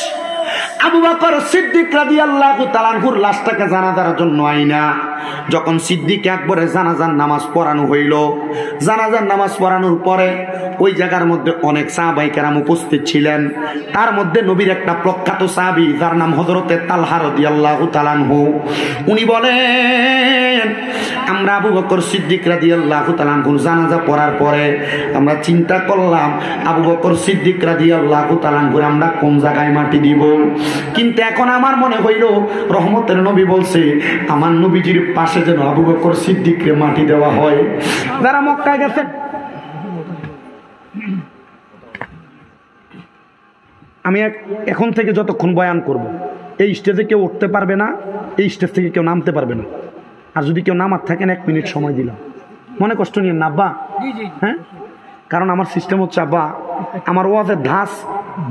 আবু বকর সিদ্দিক রাদিয়াল্লাহু তাআলা আনহুর লাশটাকে জানাজার জন্য আইনা যখন সিদ্দিক আকবরের জানাজার নামাজ পড়ানো হইল, জানাজার নামাজ পড়ানোর পরে ওই জায়গার মধ্যে অনেক সাহাবায়ে কেরাম উপস্থিত ছিলেন। তার মধ্যে নবীর একটা প্রখ্যাত সাহাবী যার নাম হযরতে তালহা রাদিয়াল্লাহু তাআলা আনহু, উনি বলেন, আমরা আবু বকর সিদ্দিক রাদিয়াল্লাহু তাআলা আনহুর জানাজা পড়ার পরে আমরা চিন্তা করলাম আবু বকর সিদ্দিক রাদিয়াল্লাহু তাআলা আনহুর আমরা কোন জায়গায় মাটি দিব। কিন্তু এখন আমার মনে হইল রহমতের নবী বলছে আমার নবীজির পাশে যেন আবু বকর সিদ্দিককে মাটি দেওয়া হয়। যারা মক্কায় গেছেন, আমি এখন থেকে যতক্ষণ বয়ান করব, এই স্টেজে কেউ উঠতে পারবে না, এই স্টেজ থেকে কেউ নামতে পারবে না। আর যদি কেউ নামার থাকেন 1 মিনিট সময় দিলাম, মনে কষ্ট নিয়ে না আব্বা। হ্যাঁ, কারণ আমার সিস্টেম হচ্ছে আব্বা, আমার ওয়াজের ধাস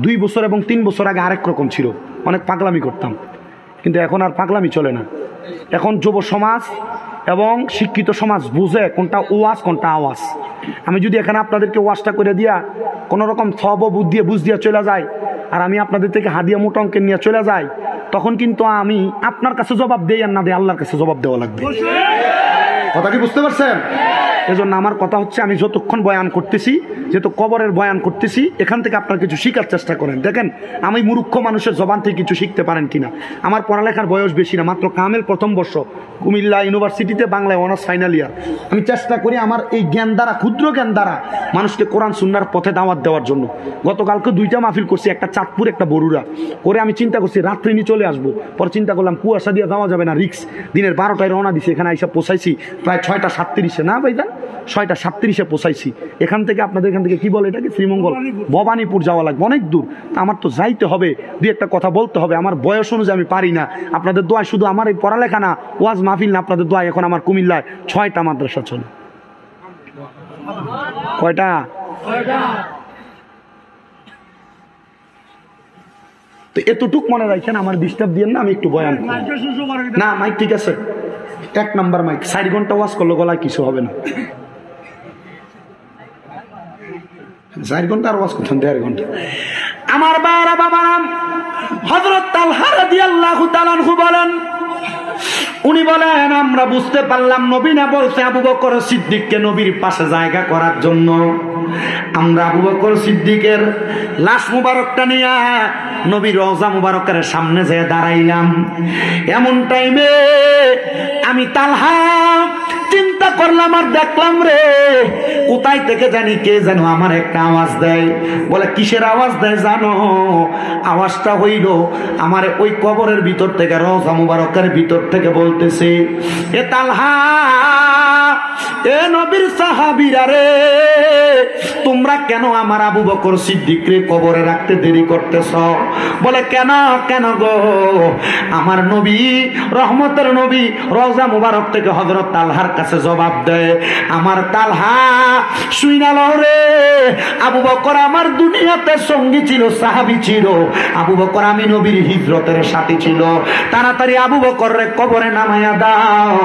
2 বছর এবং 3 বছর আগে আরেক রকম ছিল, অনেক পাগলামি করতাম, কিন্তু এখন আর পাগলামি চলে না। এখন যুব সমাজ এবং শিক্ষিত সমাজ বুঝে কোনটা ওয়াজ কোনটা আওয়াজ। আমি যদি এখানে আপনাদেরকে ওয়াজটা করে দিয়া কোনো রকম সব বুদ্ধি দিয়ে বুঝ দিয়া চলে যায়, আর আমি আপনাদের থেকে হাদিয়া মোটা অঙ্কের নিয়ে চলে যাই, তখন কিন্তু আমি আপনার কাছে জবাব দেই আর না দেই আল্লাহর কাছে জবাব দেওয়া লাগবে। কথা কি বুঝতে পারছেন? এজন্য আমার কথা হচ্ছে, আমি যতক্ষণ বয়ান করতেছি, যেহেতু কবরের বয়ান করতেছি, এখান থেকে আপনারা কিছু শিখার চেষ্টা করেন। দেখেন আমি মূর্খ মানুষের জবান থেকে কিছু শিখতে পারেন কিনা। আমার পড়ালেখার বয়স বেশি না, মাত্র কামেল প্রথম বর্ষ, কুমিল্লা ইউনিভার্সিটিতে বাংলায় অনার্স ফাইনাল ইয়ার। আমি চেষ্টা করি আমার এই জ্ঞান দ্বারা, ক্ষুদ্র জ্ঞান দ্বারা মানুষকে কোরআন সুন্নাহর পথে দাওয়াত দেওয়ার জন্য। গতকালকে 2টা মাহফিল করছি, একটা চাঁদপুর একটা বরুড়া করে। আমি চিন্তা করছি রাত্রে নিয়ে চলে আসবো, পরে চিন্তা করলাম কুয়াশা দিয়ে যাওয়া যাবে না, রিক্স। দিনের 12টায় রওনা দিছি, এখানে আইসা পৌঁছাইছি প্রায় 6টা 37-এ, না ভাইজান 6টা 37-এ পৌঁছাইছি। এখান থেকে আপনাদের এখান থেকে কি বলে এটাকে, শ্রীমঙ্গল ভবানীপুর যাওয়া লাগবে, অনেক দূর। আমার তো যাইতে হবে, 2-একটা কথা বলতে হবে। আমার বয়স অনুযায়ী আমি পারি না। আপনাদের দোয়ায়, শুধু আমার এই পড়ালেখা না, ওয়াজ মাহফিল না, আপনাদের দোয়ায় এখন আমার কুমিল্লায় 6টা মাদ্রাসা চলে। কয়টা? তো এতটুক মনে রাখেন, আমার ডিস্টার্ব দিয়ে না, আমি একটু বয়ান না। মাইক ঠিক আছে, 1 নাম্বার মাইক। 4 ঘন্টা ওয়াজ করলে গলায় কিছু হবে না। 4 ঘন্টা আর ওয়াজ করতেন 1.5 ঘন্টা। আমার বাবা বাবারাম, হযরত তালহা রাদিয়াল্লাহু তাআলা আনহু বলেন, উনি বলেন আমরা বুঝতে পারলাম নবী না বলছে আবু বকর সিদ্দিককে নবীর পাশে জায়গা করার জন্য। আমরা আবু বকর সিদ্দিকের লাশ মুবারকটা নিয়ে নবীর রওজা মুবারকের সামনে যেয়ে দাঁড়াইলাম। এমন টাইমে আমি তালহা চিন্তা করলাম আর দেখলাম রে, কোথায় থেকে জানি কে যেন আমার একটা আওয়াজ দেয়। বলে কিসের আওয়াজ দেয় জানো? আওয়াজটা হইল আমার ওই কবরের ভিতর থেকে, রওজা মুবারকের ভিতর থেকে বলতেছে, এ তালহা, এ নবীর সাহাবীরা রে, তোমরা কেন আমার আবু বকর সিদ্দিককে কবরে রাখতে দেরি করতেছ? বলে কেন কেন গো? আমার নবী, রহমতের নবী, রওজা মুবারক থেকে হযরত তালহার কাছে জবাব দেয়, আমার তালহা শুইনা লও রে, আবু বকর আমার দুনিয়াতে সঙ্গী ছিল, সাহাবী ছিল। আবু বকর আমি নবীর হিজরতের সাথী ছিল। তাড়াতাড়ি আবু বকর রে কবরে নামাইয়া দাও।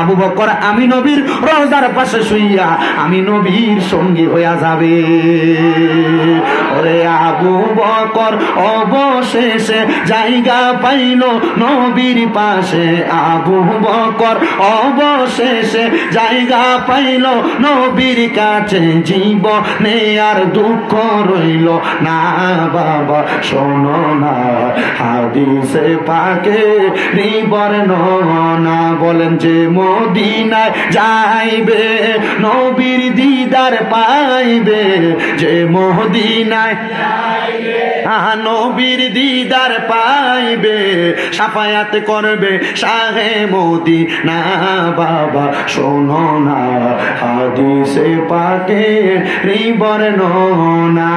আবু বকর আমি নবীর রওজার পাশে শুইয়া আমি নবীর সঙ্গী হইয়া যাবে। ওরে আবু বকর অবশেষে জায়গা পাইল নবীর পাশে। আবু বকর অবশেষে জায়গা পাইল নবীর কাছে, জীবনে আর দুঃখ রইল না। বাবা শোনো না হাদিসে পাকে বর্ণনা, বলেন যে মদিনায় যাইবে নবীর দিদার পাইবে, যে মদিনায় নবীর দিদার পাইবে, সাফায়াত করবে শাহে মদিনা। বাবা শোনো না হাদিসে পাকে বর্ণনা,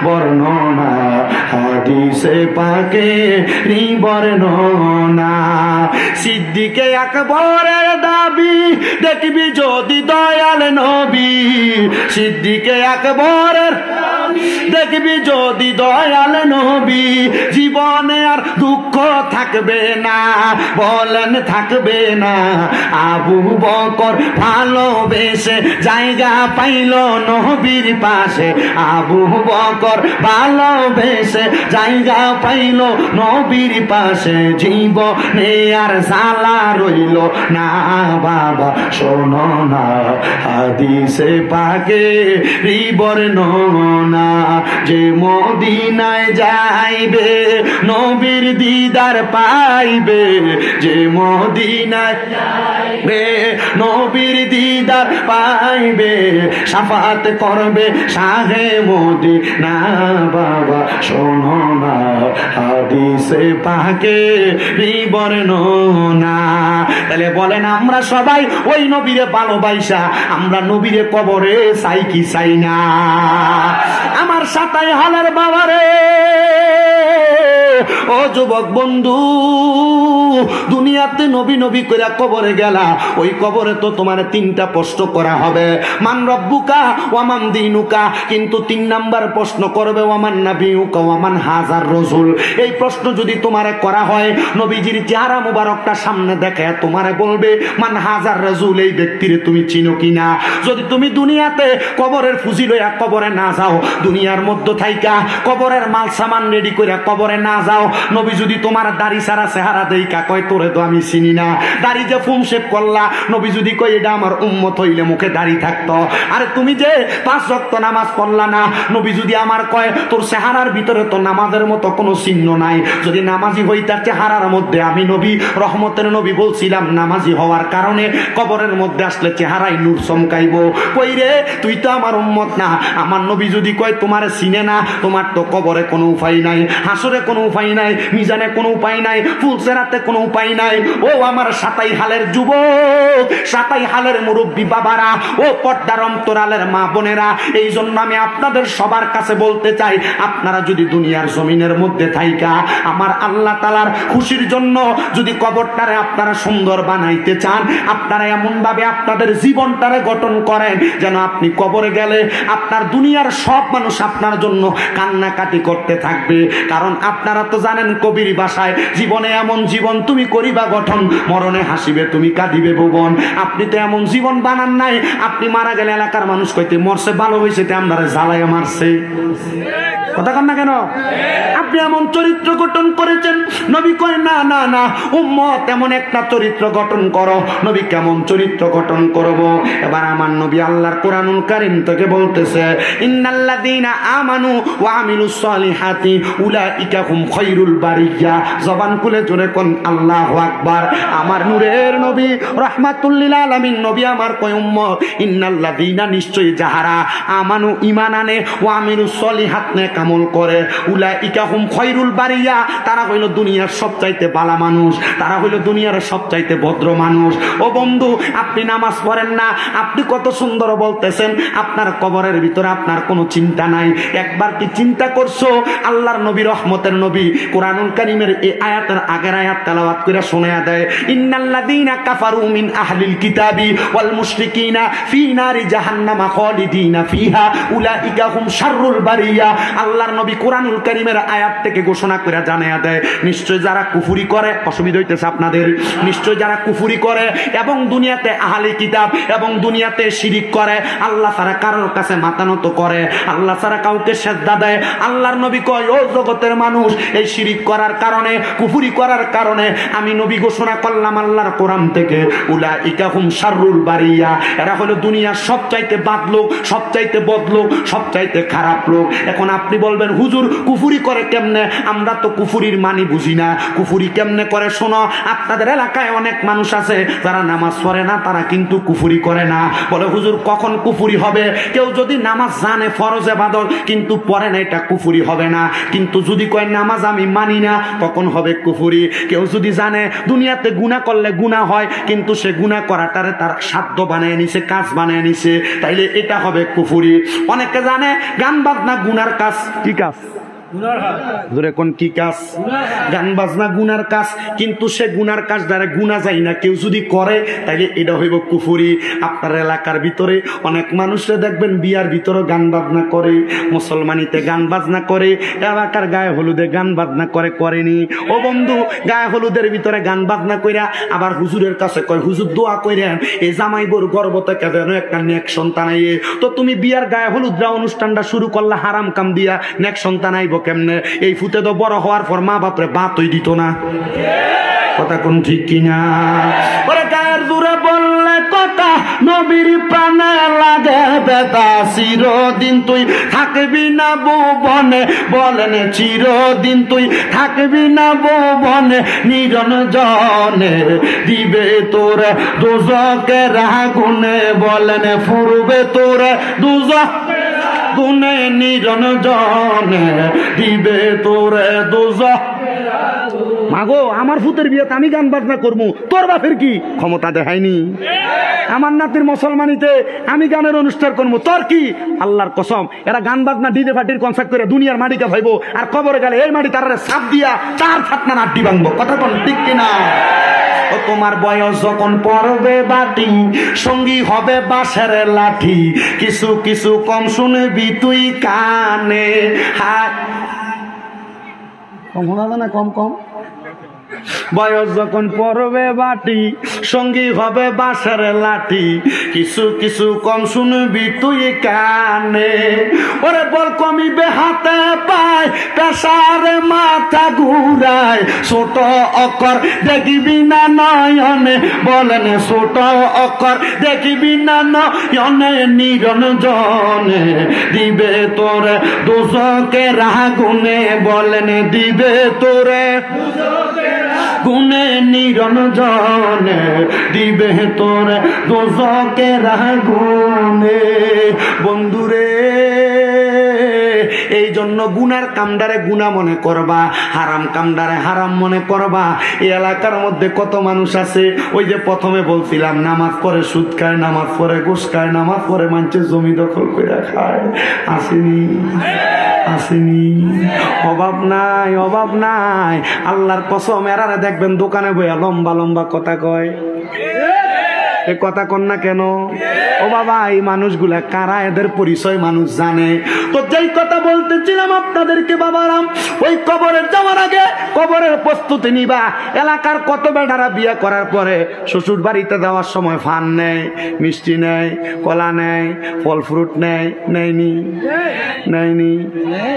বর্ণনা হাদিসে পাকে বর্ণনা। সিদ্দিকে আকবরের দাবি দেখবি যদি দয়াল নবী, সিদ্দিকে আকবরের দেখবি যদি দয়াল নবী, জীবনে আর দুঃখ থাকবে না, বলেন থাকবে না। আবু বকর ভালোবেসে জায়গা পাইল নবীর পাশে, আবু বকর ভালোবেসে জায়গা পাইল নবীর পাশে, জীবনে আর জ্বালা রইল না। বাবা শোনো না হাদিসে পাকে বর্ণনা, যে মদিনায় যাইবে নবীর দিদার পাইবে, যে মদিনায় যাইবে নবীর দিদার পাইবে, সাফাত করবে শাহে মদিনা। বাবা শোনো না হাদিসে পাকে বর্ণনা। তাহলে বলেন আমরা সবাই ওই নবীরে ভালোবাসা আমরা নবীরে কবরে চাই কি চাই না? আমার সাতাই হালের বাবারে, ও যুবক বন্ধু, দুনিয়াতে নবী নবী করে কবরে গেলা, ওই কবরে তো তোমার তিনটা প্রশ্ন করা হবে, মান রব্বুকা ওয়ামান দীনুকা, কিন্তু 3 নাম্বার প্রশ্ন করবে ওয়ামান নাবিয়ুকা ওয়ামান হাজার রাসূল। এই প্রশ্ন যদি তোমারে করা হয়, নবীজির চেহারা মুবারকটা সামনে দেখে তোমারে বলবে মান হাজার রাসূল, এই ব্যক্তিরে তুমি চিনো কিনা? যদি তুমি দুনিয়াতে কবরের ফুজি লইয়া কবরে না যাও, দুনিয়ার মধ্য থাইকা কবরের মাল সামান রেডি করে কবরে না যাও, নবী যদি তোমার দাড়ি সারা চেহারা দেইকা কয় তোরে তো আমি চিনি না, দাড়ি যে ফুম শেভ করলা, নবী যদি কয় এটা আমার উম্মত হইলে মুখে দাড়ি থাকতো, আরে তুমি যে 5 ওয়াক্ত নামাজ পড়লা না, নবী যদি আমার কয় তোর চেহারার ভিতরে তো নামাজের মতো কোনো চিহ্ন নাই, যদি নামাজি হইতার চেহারার মধ্যে আমি নবী রহমতের নবী বলছিলাম নামাজি হওয়ার কারণে কবরের মধ্যে আসলে চেহারায় নূর চমকাইব, কই রে তুই তো আমার উম্মত না। আমার নবী যদি কয় তোমার চিনে না, তোমার তো কবরে কোনো উপায় নাই, হাসরে কোনো উপায় নাই, মিজানে কোনো উপায় নাই, ফুলসেরাতে কোনো উপায় নাই। ও আমার সাতাই হালের যুবক, সাতাই হালের মুরব্বী বাবারা, ও পর্দার অন্তরালের মা বোনেরা, এই জন্য আমি আপনাদের সবার কাছে বলতে চাই, আপনারা যদি দুনিয়ার জমিনের মধ্যে থাইকা আমার আল্লাহ তাআলার খুশির জন্য যদি কবরটারে আপনারা সুন্দর বানাইতে চান, আপনারা এমন ভাবে আপনাদের জীবনটারে গঠন করেন যেন আপনি কবরে গেলে আপনার দুনিয়ার সব মানুষ আপনার জন্য কান্নাকাটি করতে থাকবে। কারণ আপনারা তো জানেন কবির ভাষায়, জীবনে এমন জীবন তুমি করিবা গঠন, মরণে হাসিবে তুমি কাঁদিবে ভুবন। আপনি তো এমন জীবন বানান নাই, আপনি মারা গেলে এলাকার মানুষ কইতে মরছে ভালো হয়েছে, আমরা জ্বালাইয়া মারছে, কথা কন না কেন? আপনি এমন চরিত্র গঠন করেছেন। নবী কয় না না না উম্মত এমন একটা চরিত্র গঠন করো। নবী কেমন চরিত্র গঠন করব? এবার আমার নবী আল্লাহর কোরআনুল কারীম থেকে বলতেছে, ইন্নাল্লাযীনা আমানু ওয়া আমিলুস সলিহাতি উলাইকা হুম খায়রুল বারিয়া। জবান খুলে জোরে কোন আল্লাহু আকবার। আমার নূরের নবী রাহমাতুল লিল আলামিন নবী আমার কয় উম্মত, ইন্নাল্লাযীনা নিশ্চয়ই যাহারা আমানু ঈমান আনে ওয়া আমিলুস সলিহাত নে আমল করে, উলাইকা হুম খায়রুল বারিয়া, তারা হইল দুনিয়ার সবচাইতে ভালো মানুষ, তারা হইল দুনিয়ার সবচাইতে ভদ্র মানুষ। ও বন্ধু, আপনি নামাজ পড়েন না, আপনি কত সুন্দর বলতেছেন আপনার কবরের ভিতরে আপনার কোনো চিন্তা নাই। একবার কি চিন্তা করছো আল্লাহর নবী রহমতের নবী কোরআনুল কারীমের এই আয়াতের আগের আয়াত তেলাওয়াত করে শোনায়া দেয়, ইন্নাল্লাযীনা কাফারু মিন আহলিল কিতাবি ওয়াল মুশরিকিনা ফি নারি জাহান্নামা খালিদিনা ফিহা উলাইকা হুম শাররুল বারিয়া। আল্লাহ আল্লাহর নবী কোরআনুল কারীমের আয়াত থেকে ঘোষণা করে জানায়া দেয়, নিশ্চয় যারা কুফরি করে, অসুবিধা হইতেছে আপনাদের, নিশ্চয় যারা কুফরি করে এবং দুনিয়াতে আহলে কিতাব এবং দুনিয়াতে শিরিক করে, আল্লাহ ছাড়া কারোর কাছে মাথা নত করে, আল্লাহ ছাড়া কাউকে সেজদা দেয়, আল্লাহর নবী কয় ও জগতের মানুষ, এই শিরিক করার কারণে, কুফরি করার কারণে আমি নবী ঘোষণা করলাম আল্লাহর কোরআন থেকে, উলাইকা হুম শাররুল বারিয়া, এরা হলো দুনিয়ার সবচাইতে বাদ লোক, সবচাইতে বদ লোক, সবচাইতে খারাপ লোক। এখন আপনি বলবেন হুজুর কুফরি করে কেমনে? আমরা তো কুফরির মানি বুঝি না, কুফরি কেমনে করে শোনো। আপনাদের এলাকায় অনেক মানুষ আছে যারা নামাজ পড়ে না, তারা কিন্তু কুফরি করে না। বলে হুজুর কখন কুফরি হবে? কেউ যদি নামাজ জানে ফরজ ইবাদত কিন্তু পড়ে না, এটা কুফরি হবে না। কিন্তু যদি কয় নামাজ আমি মানি না, তখন হবে কুফরি। কেউ যদি জানে দুনিয়াতে গুনাহ করলে গুনাহ হয় কিন্তু সে গুনাহ করাটারে তার সাধ্য বানিয়ে নিছে, কাজ বানিয়ে নিছে, তাইলে এটা হবে কুফরি। অনেকে জানে গান বাজনা গুনার কাজ, কি কাজ? কি কাজ? গান বাজনা গুনার কাজ, কিন্তু সে গুনার কাজ দ্বারা গুনাহ যায় না, কেউ যদি করে তাইলে এটা হইব কুফরি। আপনার এলাকার ভিতরে অনেক মানুষরা দেখবেন বিয়ার ভিতরে গান বাজনা করে, মুসলমানিতে গান বাজনা করে, এলাকার গায়ে হলুদে গান বাজনা করে, করেনি। ও বন্ধু, গায়ে হলুদের ভিতরে গান বাজনা কইরা আবার হুজুরের কাছে কয় হুজুর দোয়া কইরেন এই জামাই বউর গর্ভ থেকে যেন একটা নেক সন্তান আইয়ে। তো তুমি বিয়ার গায়ে হলুদরা অনুষ্ঠানটা শুরু করলা হারাম কাম দিয়া, নেক সন্তান আইব কেমনে? এই ফুতে তো বড় হওয়ার পর মা বাপরে বাতই দিত না, কথা কোন ঠিক কিনা? ওরে গায়ের দূরে বললে কথা নবীর প্রাণে লাগে বেদা, চিরদিন তুই থাকবি না ভুবনে, বলেন চিরদিন তুই থাকবি না ভুবনে, নিরঞ্জনে দিবে তোরে দোজকের আগুনে, বলেন ফুরবে তোরে দোজক গুনে, নিরঞ্জনে দিবে তোরে দোজক। মাগো আমার ভূতের বিয়েতে আমি গান বাজনা করবো, তোর বাপের কি ক্ষমতা দেখায়নি? আমার নাতির মুসলমানিতে আমি গানের অনুষ্ঠান করবো, তোর কি? আল্লাহর কসম, এরা গান বাজনা ডিজে পার্টির কনসার্ট করে দুনিয়ার মাটিকে ভাইবো, আর কবরে গেলে এই মাটি তার সাপ দিয়া তার ফাটনা নাড্ডি ভাঙবো, কথা কোন ঠিক কিনা? ও তোমার বয়স যখন পড়বে বাটি, সঙ্গী হবে বাঁশের লাঠি, কিছু কিছু কম শুনবি তুই কানে। হায় কম শোনা না, কম কম। বয়স যখন পড়বে বাটি, সঙ্গী হবে বাঁশের লাঠি, কিছু কিছু কম শুনবি তুই কানে। ওরে বল কমিবে হাতে পায়, পেশারে মাথা ঘুরায়, ছোট অক্ষর দেখিবি না নয়নে, বলেন ছোট অক্ষর দেখিবি না নয়নে, নিরঞ্জনে দিবে তোরে দোজকের আগুনে, বলেন দিবে তোরে গুনে, নিরঞ্জনে দিবে তোরে দোজকের আগুনে। বন্ধুরে, এই জন্য গুনার কামদারে গুনাহ মনে করবা, হারাম কামদারে হারাম মনে করবা। এই এলাকার মধ্যে কত মানুষ আছে, ওই যে প্রথমে বলছিলাম নামাজ পড়ে সুদ খায়, নামাজ পড়ে ঘুষ খায়, নামাজ পড়ে মানুষের জমি দখল করে খায়, আসেনি? আসেনি? অভাব নাই, অভাব নাই। আল্লাহর কসম, এরারে দেখবেন দোকানে বইয়া লম্বা লম্বা কথা কয়, এ কথা কন না কেন? ও বাবা, এই মানুষগুলা কারা, এদের পরিচয় মানুষ জানে। তো যেই কথা বলতেছিলাম আপনাদেরকে বাবারাম, ওই কবরের যাওয়ার আগে কবরের প্রস্তুতি নিবা। এলাকার কত বেটারা বিয়ে করার পরে শ্বশুর বাড়িতে যাওয়ার সময় ফান নেয়, মিষ্টি নেয়, কলা নেয়, ফল ফ্রুট নেয়, নেয়নি? নেয়নি?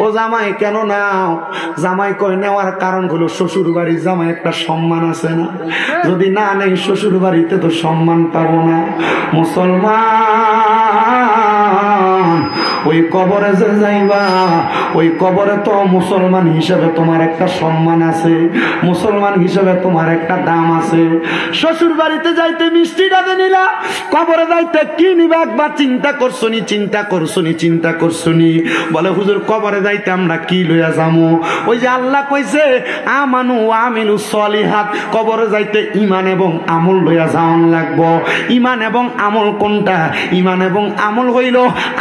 ও জামাই কেন নাও? জামাই কয় নেওয়ার কারণ হলো শ্বশুর বাড়ির জামাই একটা সম্মান আছে না, যদি না নেই শ্বশুর বাড়িতে তো সম্মান পাবো না। মুসলমান, ওই কবরে যে যাইবা, ওই কবরে তো মুসলমান হিসেবে তোমার একটা সম্মান আছে, মুসলমান হিসেবে তোমার একটা দাম আছে। শ্বশুর বাড়িতে যাইতে মিষ্টিটা নিলা, কবরে যাইতে কি নিবা একবার চিন্তা করছনি? চিন্তা করছনি? চিন্তা করছনি? বলে হুজুর কবরে যাইতে আমরা কি লইয়া যামু? ওই যে আল্লাহ কইছে আমানু আমিলু সলিহাত, কবরে যাইতে ঈমান এবং আমল লইয়া যাওয়ান লাগবো। ঈমান এবং আমল কোনটা? ঈমান এবং আমল হইল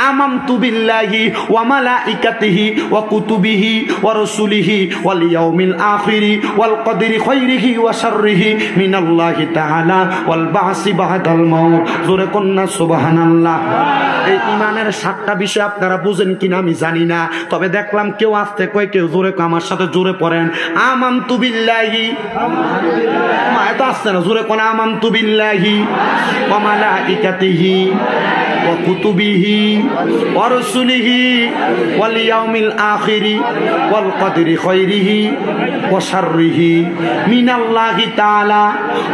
আমানতু বিল বিল্লাহি ওয়া মালাইকাতিহি ওয়া কুতুবিহি ওয়া রাসূলিহি ওয়াল ইয়াউমিল আখিরি ওয়াল কদরি খাইরিহি ওয়া শাররিহি মিনাল্লাহি তাআলা ওয়াল বাসি বাদাল মাউত। জোরে কন্না সুবহানাল্লাহ। এই ঈমানের 7টা বিষয় আপনারা বুঝেন কিনা আমি জানি না, তবে দেখলাম কেউ আস্তে কয়, কেউ জোরে কয়। আমার সাথে জোরে পড়েন, আমানতু বিল্লাহি। মা এত আসছে না, জোরে কোন আমানতু বিল্লাহি ওয়া মালাইকাতিহি ওয়া কুতুবিহি ওয়া রাসূলিহি ওয়াল ইয়াউমিল আখিরি ওয়াল কদরি খাইরিহি ওয়া শাররিহি মিনাল্লাহি তাআলা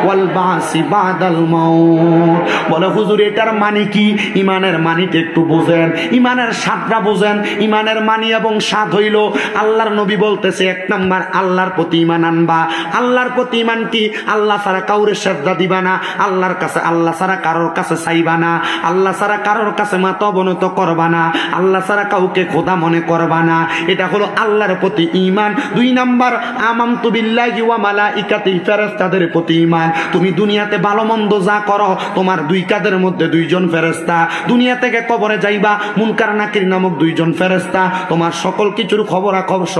ওয়াল বাসি বাদাল মাউত। বলে হুজুর এটার মানে কি? ঈমানের মানিটা একটু বুঝেন, ঈমানের স্বাদটা বুঝেন। ঈমানের মানি এবং স্বাদ হইল, আল্লাহর নবী বলতেছে 1 নাম্বার আল্লাহর প্রতি ঈমান আনবা। আল্লাহর প্রতি ঈমান কি? আল্লাহ ছাড়া কাউরে সেজদা দিবা না, আল্লাহর কাছে আল্লাহ ছাড়া কারোর কাছে চাইবা না, আল্লাহ ছাড়া কারোর কাছে মাথা অবনত করবা না, আল্লাহ ছাড়া কাউকে খোদা মনে করবা না। এটা হলো আল্লাহর প্রতি ঈমান। 2 নাম্বার আমানতু বিল্লাহি ওয়া মালাইকাতিহি, ফেরেশতাদের প্রতি ঈমান। তুমি দুনিয়াতে ভালো মন্দ যা করো, তোমার 2 কাঁধের মধ্যে 2 জন ফেরেশতা। দুনিয়া থেকে কবরে যাইবা, মুনকার নাকির নামক 2 জন ফেরেশতা তোমার সকল কিছুর খবরাখবর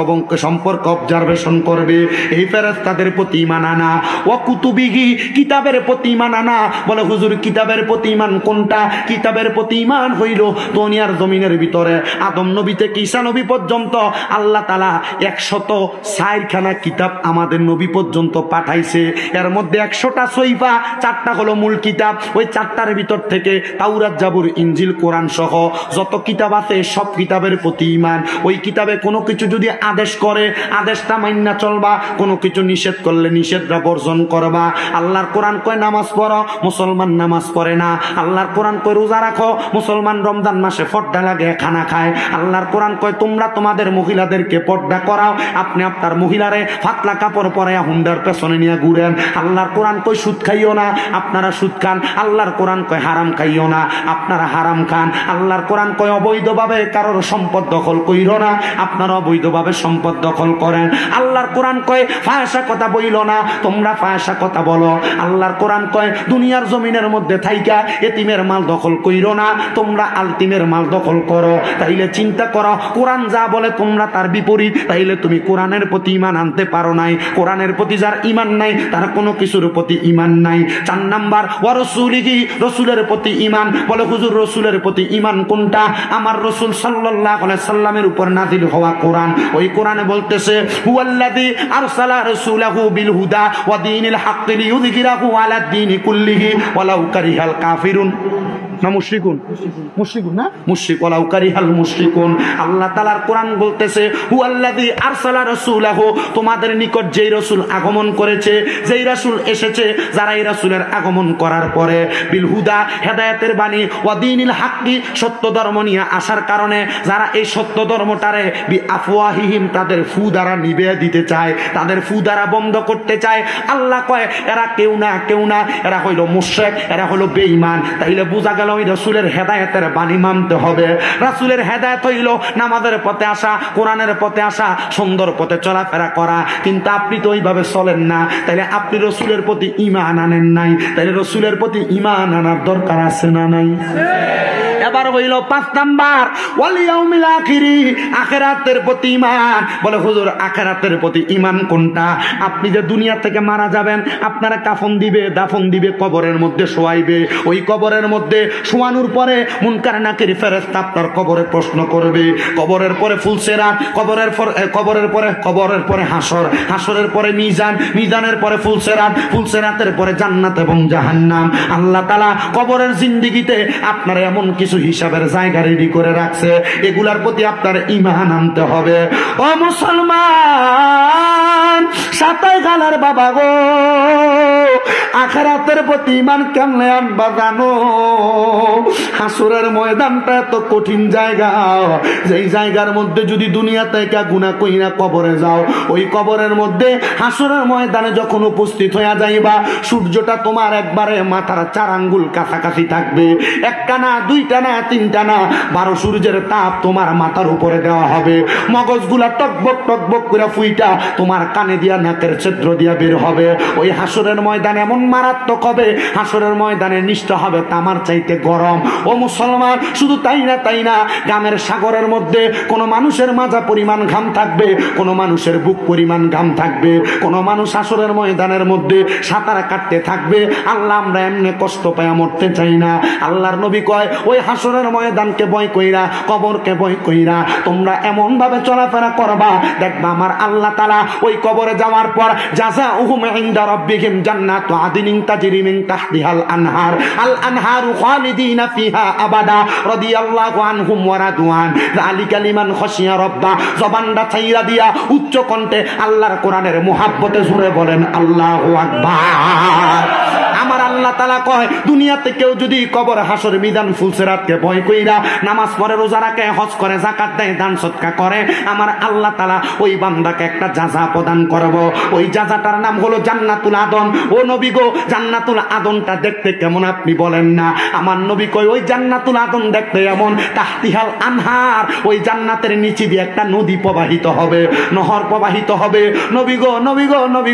সম্পর্ক অবজারভেশন করবে। এই ফেরেশতাদের প্রতি ঈমান আনা। ওয়া কুতুবিহি, কিতাবের প্রতি ঈমান আনা। বলে হুজুর কিতাবের প্রতি ঈমান কোনটা? কিতাবের প্রতি ঈমান হইল দুনিয়ার জমিনের ভিতরে আদম নবী থেকে ঈসা নবী পর্যন্ত আল্লাহ তাআলা 104খানা কিতাব আমাদের নবী পর্যন্ত পাঠাইছে। এর মধ্যে 100টা সহিফা, 4টা হলো মূল কিতাব। ওই 4টার ভিতর থেকে তাওরাত, জাবুর, ইনজিল, কোরআন সহ যত কিতাব আছে সব কিতাবের প্রতি ঈমান। ওই কিতাবে কোনো কিছু যদি আদেশ করে, আদেশটা মাইন্না চলবা, কোনো কিছু নিষেধ করলে নিষেধটা বর্জন করবা। আল্লাহর কোরআন কয় নামাজ পড়ো, মুসলমান নামাজ পড়ে না। আল্লাহর কোরআন কয় রোজা রাখো, মুসলমান রমজান মাসে পর্দা লাগে খানা খায়। আল্লাহর কোরআন কয় তোমরা তোমাদের মহিলাদেরকে পর্দা করাও, আপনি আপনার মহিলারে ফাতলা কাপড় পরাইয়া হুন্ডার পেছনে নিয়ে ঘুরেন। আল্লাহর কোরআন কয় সুদ খাইও না, আপনারা সুদ খান। আল্লাহর কোরআন কয় হারাম খাইও না, আপনারা হারাম খান। আল্লাহর কোরআন কয় অবৈধভাবে কারোর সম্পদ দখল কইরো না, আপনারা অবৈধভাবে সম্পদ দখল করেন। আল্লাহর কোরআন কয় ফায়সা কথা বইল না, তোমরা ফায়সা কথা বলো। আল্লাহর কোরআন কয় দুনিয়ার জমিনের মধ্যে থাইকা এতিমের মাল দখল কইরো না, তোমরা আলতিমের মাল দখল করো। তাইলে চিন্তা করো, কোরআন যা বলে তোমরা তার বিপরীত। তাইলে তুমি কোরআনের প্রতি ঈমান আনতে পারো নাই। কোরআনের প্রতি যার ঈমান নাই তার কোনো কিছুর প্রতি ঈমান নাই। 4 নাম্বার ওয়া রাসূলিহি, রাসূলের প্রতি ঈমান। বলে হুজুর রাসূলের প্রতি ঈমান কোনটা? আমার রাসূল সাল্লাল্লাহু আলাইহি সাল্লামের উপর নাযিল হওয়া কোরআন। ওই কোরআনে বলতেছে হুয়াল্লাযী আরসালা রাসূলাহু বিল হুদা ওয়া দীনিল হাক্কি লিইয়ুযহিরাহু আলাদ দীনি কুল্লিহি ওয়ালাউ কারিহাল কাফিরুন। না মুশরিকুন, মুশরিকুন না মুশরিক, ওয়ালাউ কারিহাল মুশরিকুন। আল্লাহ তাআলার কোরআন বলতেছে হুয়াল্লাযী আরসালা রাসূলাহু, তোমাদের নিকট যেই রাসূল আগমন করেছে, যেই রাসূল এসেছে, যারা এই রাসূলের আগমন করার পরে বিল হুদা, হেদায়েতের বাণী, ওয়া দীনিল হাক্কি, সত্য ধর্ম নিয়ে আসার কারণে যারা এই সত্য ধর্মটারে বি আফওয়াহিহিম, তাদের ফু দ্বারা নিভিয়ে দিতে চায়, তাদের ফু দ্বারা বন্ধ করতে চায়। আল্লাহ কয় এরা কেউ না, কেউ না, এরা হইল মুশরিক, এরা হলো বেঈমান। তাইলে বোঝা গেল ওই রাসূলের হেদায়েতের বাণী মানতে হবে। রাসূলের হেদায়েত হইল নামাজের পথে আসা, কোরআনের পথে আসা, সুন্দর পথে চলাফেরা করা। কিন্তু আপনি তো ওইভাবে চলেন না, তাইলে আপনি রাসূলের প্রতি ঈমান আনেন নাই। তাইলে রাসূলের প্রতি ঈমান আনার দরকার আছে না নাই? এবার হইল 5 নাম্বার ওয়াল ইয়াউমিল আখিরি, আখিরাতের প্রতি ঈমান। বলে হুজুর আখিরাতের প্রতি ঈমান কোনটা? আপনি যে দুনিয়া থেকে মারা যাবেন, আপনারা কাফন দিবে, দাফন দিবে, কবরের মধ্যে শোয়াইবে। ওই কবরের মধ্যে শোয়ানোর পরে মুনকার নাকির ফেরেশতা আপনার কবরে প্রশ্ন করবে। কবরের পরে ফুলসিরাত, কবরের পরে হাসর, হাসরের পরে মিজান, মিজানের পরে ফুলসিরাত, ফুলসিরাতের পরে জান্নাত এবং জাহান্নাম। আল্লাহ তাআলা কবরের জিন্দেগিতে আপনার এমন কিছু হিসাবের জায়গা রেডি করে রাখছে, এগুলার প্রতি আপনার ঈমান আনতে হবে। ও মুসলমান, সাতাই গালার বাবা গো, আখিরাতের প্রতি ঈমান কেমনে আনবা জানো? হাসরের ময়দানটা এত কঠিন জায়গা, যেই জায়গার মধ্যে যদি দুনিয়া থেকে গুনাহ কইরা কবরে যাও, ওই কবরের মধ্যে হাসরের ময়দানে যখন উপস্থিত হইয়া যাইবা, সূর্যটা তোমার একবারে মাথার 4 আঙ্গুল কাছাকাছি থাকবে। 1টা না, 2টা না, 3টা না, 12 সূর্যের তাপ তোমার মাথার উপরে দেওয়া হবে। মগজগুলা টকবক টকবক করে ফুইটা তোমার কানে দিয়া, নাকের ছিদ্র দিয়া বের হবে। ওই হাসরের ময়দান ময়দান এমন মারাত্মক হবে, হাসরের ময়দানে নিষ্ঠা হবে তামার চাইতে গরম। ও মুসলমান, শুধু তাই না, গ্রামের সাগরের মধ্যে কোনো মানুষের মাজা পরিমাণ ঘাম থাকবে, কোনো মানুষের বুক পরিমাণ ঘাম থাকবে, কোনো মানুষ হাসরের ময়দানের মধ্যে সাঁতার কাটতে থাকবে। আল্লাহ, আমরা এমনি কষ্ট পায়া মরতে চাই না। আল্লাহর নবী কয়, ওই হাসরের ময়দানকে ভয় কইরা, কবরকে ভয় কইরা তোমরা এমন ভাবে চলাফেরা করবা, দেখবা আমার আল্লাহ তাআলা ওই কবরে যাওয়ার পর জাযাউহুম ইনদা রাব্বিহিম জান্নাতু আদনিন তাজরি মিন তাহতিহাল আনহার, আল আনহারু খালিদিনা ফিহা আবাদা রাদিয়াল্লাহু আনহুম ওয়া রাদওয়ান যালিকা লিমান খাশিয়া রাব্বা। জবানটা ছাইরা দিয়া উচ্চ কণ্ঠে আল্লাহর কোরআনের মুহাব্বতে জুড়ে বলেন আল্লাহু আকবার। আমার আল্লাহ তাআলা কয়, দুনিয়াতে কেউ যদি কবর, হাসর, মিজান, ফুলসিরাতকে ভয় কইরা নামাজ পড়ে, রোজা রাখে, হজ করে, যাকাত দেয়, দান সদকা করে, আমার আল্লাহ তাআলা ওই বান্দাকে একটা জাযা প্রদান করব। ওই জাযাটার নাম হলো জান্নাতুল আদন। ও নবী গো, জান্নাতুল আদনটা দেখতে কেমন আপনি বলেন না? আমার নবী কয়, ওই জান্নাতুল আদন দেখতে এমন, তাহতিহাল আনহার, ওই জান্নাতের নিচে দিয়ে একটা নদী প্রবাহিত হবে, নহর প্রবাহিত হবে। নবী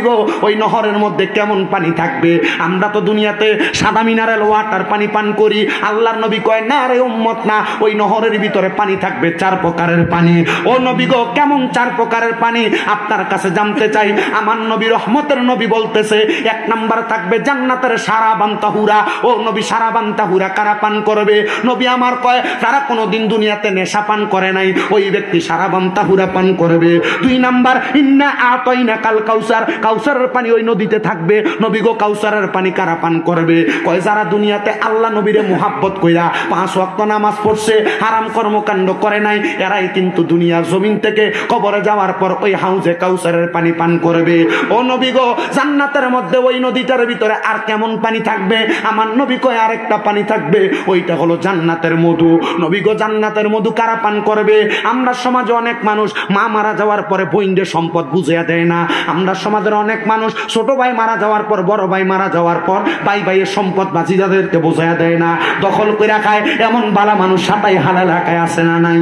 গো, ওই নহরের মধ্যে কেমন পানি থাকবে? আমরা তো দুনিয়াতে সাদা মিনারেল ওয়াটার পানি পান করি। আল্লাহর নবী কয়, না রে উম্মত, না, ওই নহরের ভিতরে পানি থাকবে 4 প্রকারের পানি। ও নবী গো, কেমন 4 প্রকারের পানি আপনার কাছে জানতে চাই। আমার নবী, রহমতের নবী বলতেছে, 1 নাম্বার থাকবে জান্নাতের সারাবান তাহুরা। ও নবী, সারাবান তাহুরা কারা পান করবে? নবী আমার কয়, যারা কোনোদিন দুনিয়াতে নেশা পান করে নাই, ওই ব্যক্তি সারাবান তাহুরা পান করবে। 2 নাম্বার, ইন্না আতাইনা কাল কাউসার, কাউসারের পানি ওই নদীতে থাকবে। নবী গো, কাউসারের পানি কারা পান করবে? কয়, যারা দুনিয়াতে আল্লাহ নবীরে মুহাব্বত কইরা 5 ওয়াক্ত নামাজ পড়ছে, হারাম কর্মকাণ্ড করে নাই, এরাই কিন্তু দুনিয়ার জমিন থেকে কবরে যাওয়ার পর ওই হাউজে কাউসারের পানি পান করবে। ও নবী গো, জান্নাতের মধ্যে ওই নদীটার ভিতরে আর কেমন পানি থাকবে? আমার নবী কয়, আরেকটা পানি থাকবে, ওইটা হলো জান্নাতের মধু। নবী গো, জান্নাতের মধু কারা পান করবে? আমরা সমাজে অনেক মানুষ মা মারা যাওয়ার পরে বইন্ডের সম্পদ বুঝিয়ে দেয় না। আমরা সমাজের অনেক মানুষ ছোট ভাই মারা যাওয়ার পর, বড় ভাই মারা যাওয়ার পর ভাইয়ের সম্পদ বাজিদাদেরকে বোঝাইয়া দেয় না, দখল করে খায়। এমন বালা মানুষ সাতাই হালাল এলাকায় আছে না নাই?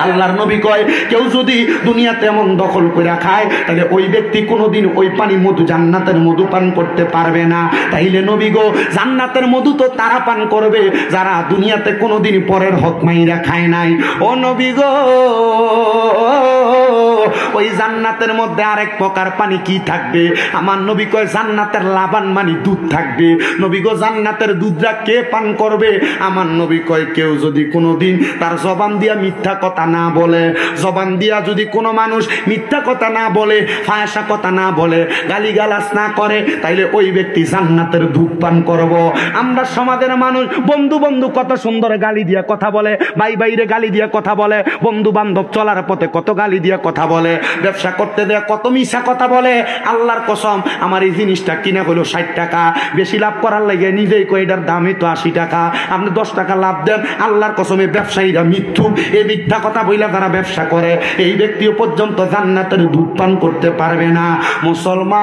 আল্লাহর নবী কয়, কেউ যদি দুনিয়াতে এমন দখল করে খায়, তাহলে ওই ব্যক্তি কোনোদিন ওই পানি মধু, জান্নাতের মধু পান করতে পারবে না। তাইলে নবী গো, জান্নাতের মধু তো তারা পান করবে যারা দুনিয়াতে কোনোদিন পরের হক মাইরা খায় নাই। ও নবী গো, ওই জান্নাতের মধ্যে আরেক প্রকার পানি কি থাকবে? আমার নবী কয়, জান্নাতের লাবান মানে দুধ থাকবে। নবী গো, জান্নাতের দুধটা কে পান করবে? আমার নবী কয়, কেউ যদি কোনোদিন তার জবান দিয়া মিথ্যা কথা না বলে, জবান দিয়া যদি কোনো মানুষ মিথ্যা কথা না বলে, ফায়সা কথা না বলে, গালিগালাজ না করে, তাইলে ওই ব্যক্তি জান্নাতের দুধ পান করব। আমরা সমাজের মানুষ বন্ধু কত সুন্দর গালি দিয়া কথা বলে, ভাইরে গালি দিয়া কথা বলে, বন্ধু বান্ধব চলার পথে কত গালি দিয়া কথা বলে, ব্যবসা করতে দেয়া কত মিশা কথা বলে। আল্লাহর কসম, আমার এই জিনিসটা কিনা হলো 60 টাকা, বেশি লাভ করার লাগে নিজেই কই এটার দামই তো 80 টাকা, আপনি 10 টাকা লাভ দেন। আল্লাহর কসমে ব্যবসায়ীরা মিথ্যুক, এই মিথ্যা কথা বইলা যারা ব্যবসা করে, এই ব্যক্তিও পর্যন্ত জান্নাতের দুধ পান করতে পারবে না। মুসলমান,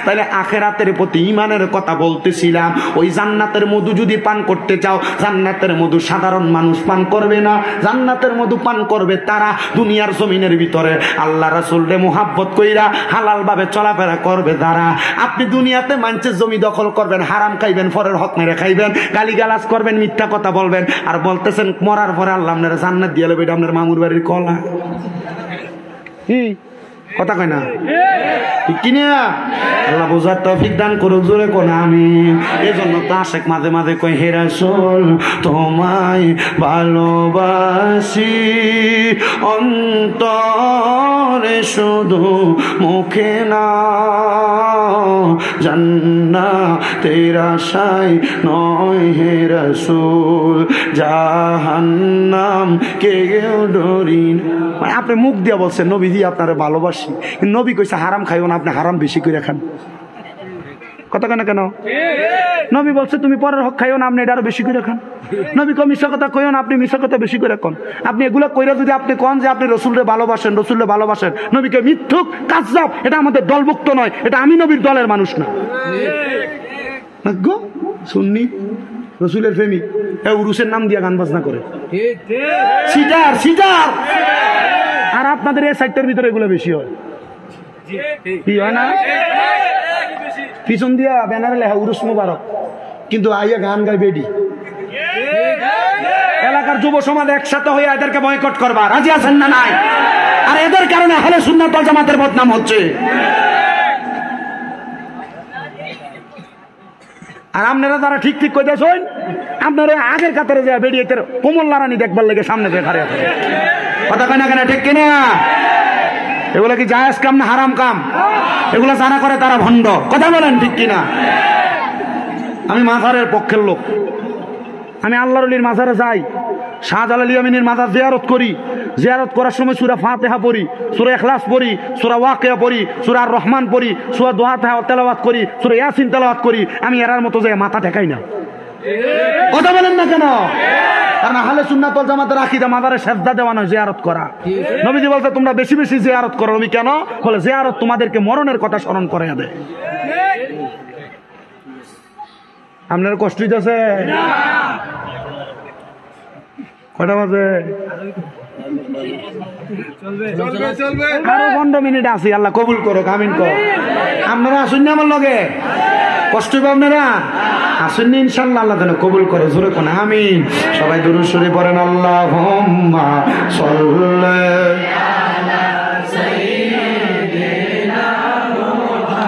তাহলে আখিরাতের প্রতি ঈমানের কথা বলতেছিলাম। ওই জান্নাতের মধু যদি পান করতে চাও, জান্নাতের মধু সাধারণ মানুষ পান করবে না, জান্নাতের মধু পান করবে তারা দুনিয়ার জমিনের ভিতরে আল্লাহ রাসূলকে মুহাব্বত কইরা হালাল ভাবে চলাফেরা করবে যারা। আপনি দুনিয়াতে মানুষের জমি দখল করবেন, হারাম খাইবেন, পরের হক মেরে খাইবেন, গালিগালাজ করবেন, মিথ্যা কথা বলবেন, আর বলতেছেন মরার পরে আল্লাহ আপনার জান্নাত দিয়ে দেবে, এটা আপনার মামুর বাড়ির কলা। কি কথা কয় না? ঠিক কিনা? আল্লাহ বোঝার তৌফিক দান করুক, জোরে কোন আমিন। এজন্য তো আশেক মাঝে মাঝে কয়, হে রাসূল তোমায় ভালোবাসি অন্তরে শুধু মুখে না, জান্নাতের আশায় নয় হে রাসূল, জাহান্নাম কেউ ডরি না। মানে আপনি মুখ দিয়ে বলছেন নবীজি আপনারা ভালোবাসি, নবী কইছে হারাম খাইও না, আপনি হারাম বেশি করে খান। কথা কেন কেন? নবী বলছে তুমি পরের হক খাইও না, আপনি এটা আরো বেশি করে খান। নবী কো মিশা কথা কইও না, আপনি মিশা কথা বেশি করে কন। আপনি এগুলো কইরা যদি আপনি কন যে আপনি রসুলরে ভালোবাসেন, রসুলরে ভালোবাসেন, নবীকে মিথ্যুক কাযযাব, এটা আমাদের দলভুক্ত নয়, এটা আমি নবীর দলের মানুষ না। গো সুন্নি রসুলের প্রেমিক উরুসের নাম দিয়া গান বাজনা করে, সিটার সিটার। আর আপনাদের এই সাইটের ভিতরে এগুলো বেশি হয়। কি হয় না? পিছন দিয়া ব্যানারে লেখা উরুস মুবারক, কিন্তু আইয়া গান গাই বেডি। এলাকার যুব সমাজ একসাথে হয়ে এদেরকে বয়কট করবা, রাজি আছেন না নাই? আর এদের কারণে আহলে সুন্নাত ওয়াল জামাতের বদনাম হচ্ছে। আর আপনারা যারা ঠিক ঠিক কইতে শোন, আপনারা আগের কাতারে যায় বেরিয়ে কোমল লারানি দেখবার লেগে সামনে দিয়ে খাড়ে আছে। কথা কয় না কেন? ঠিক কিনা? এগুলো কি জায়েজ কাম না হারাম কাম? এগুলো যারা করে তারা ভণ্ড। কথা বলেন ঠিক কিনা? আমি মাজারের পক্ষের লোক, আমি আল্লাহর ওলির মাজারে যাই, শাহজালাল ইয়ামিনীর মাজার জিয়ারত করি। জিয়ারত করার সময় সূরা ফাতিহা পড়ি, সূরা ইখলাস পড়ি, সূরা ওয়াকিয়া পড়ি, সূরা আর রহমান পড়ি, সূরা দুহা তেলাওয়াত করি, সূরা ইয়াসিন তেলাওয়াত করি। আমি এরার মতো যে মাথা ঠেকাই না। কথা বলেন না কেন? কারণ আহলে সুন্নাত ওয়াল জামাতের আকীদা মাজারে সিজদা দেওয়া নয়, জিয়ারত করা। নবীজি বলতে তোমরা বেশি বেশি জিয়ারত করো। আমি কেন? বলে জিয়ারত তোমাদেরকে মরণের কথা স্মরণ করাইয়া দেয়। আপনার কষ্ট হইতেছে? কটা বাজে? আরো 15 মিনিট আছি। আল্লাহ কবুল করো, আমিন কর। আপনারা আসুন না আমার লগে? কষ্ট হইব আপনারা? আসুন না ইনশাআল্লাহ, আল্লাহ যেন কবুল করে। জোরে কোন আমিন। সবাই দুরূদ শরীফ পড়েন। আল্লাহুম্মা সাল্লি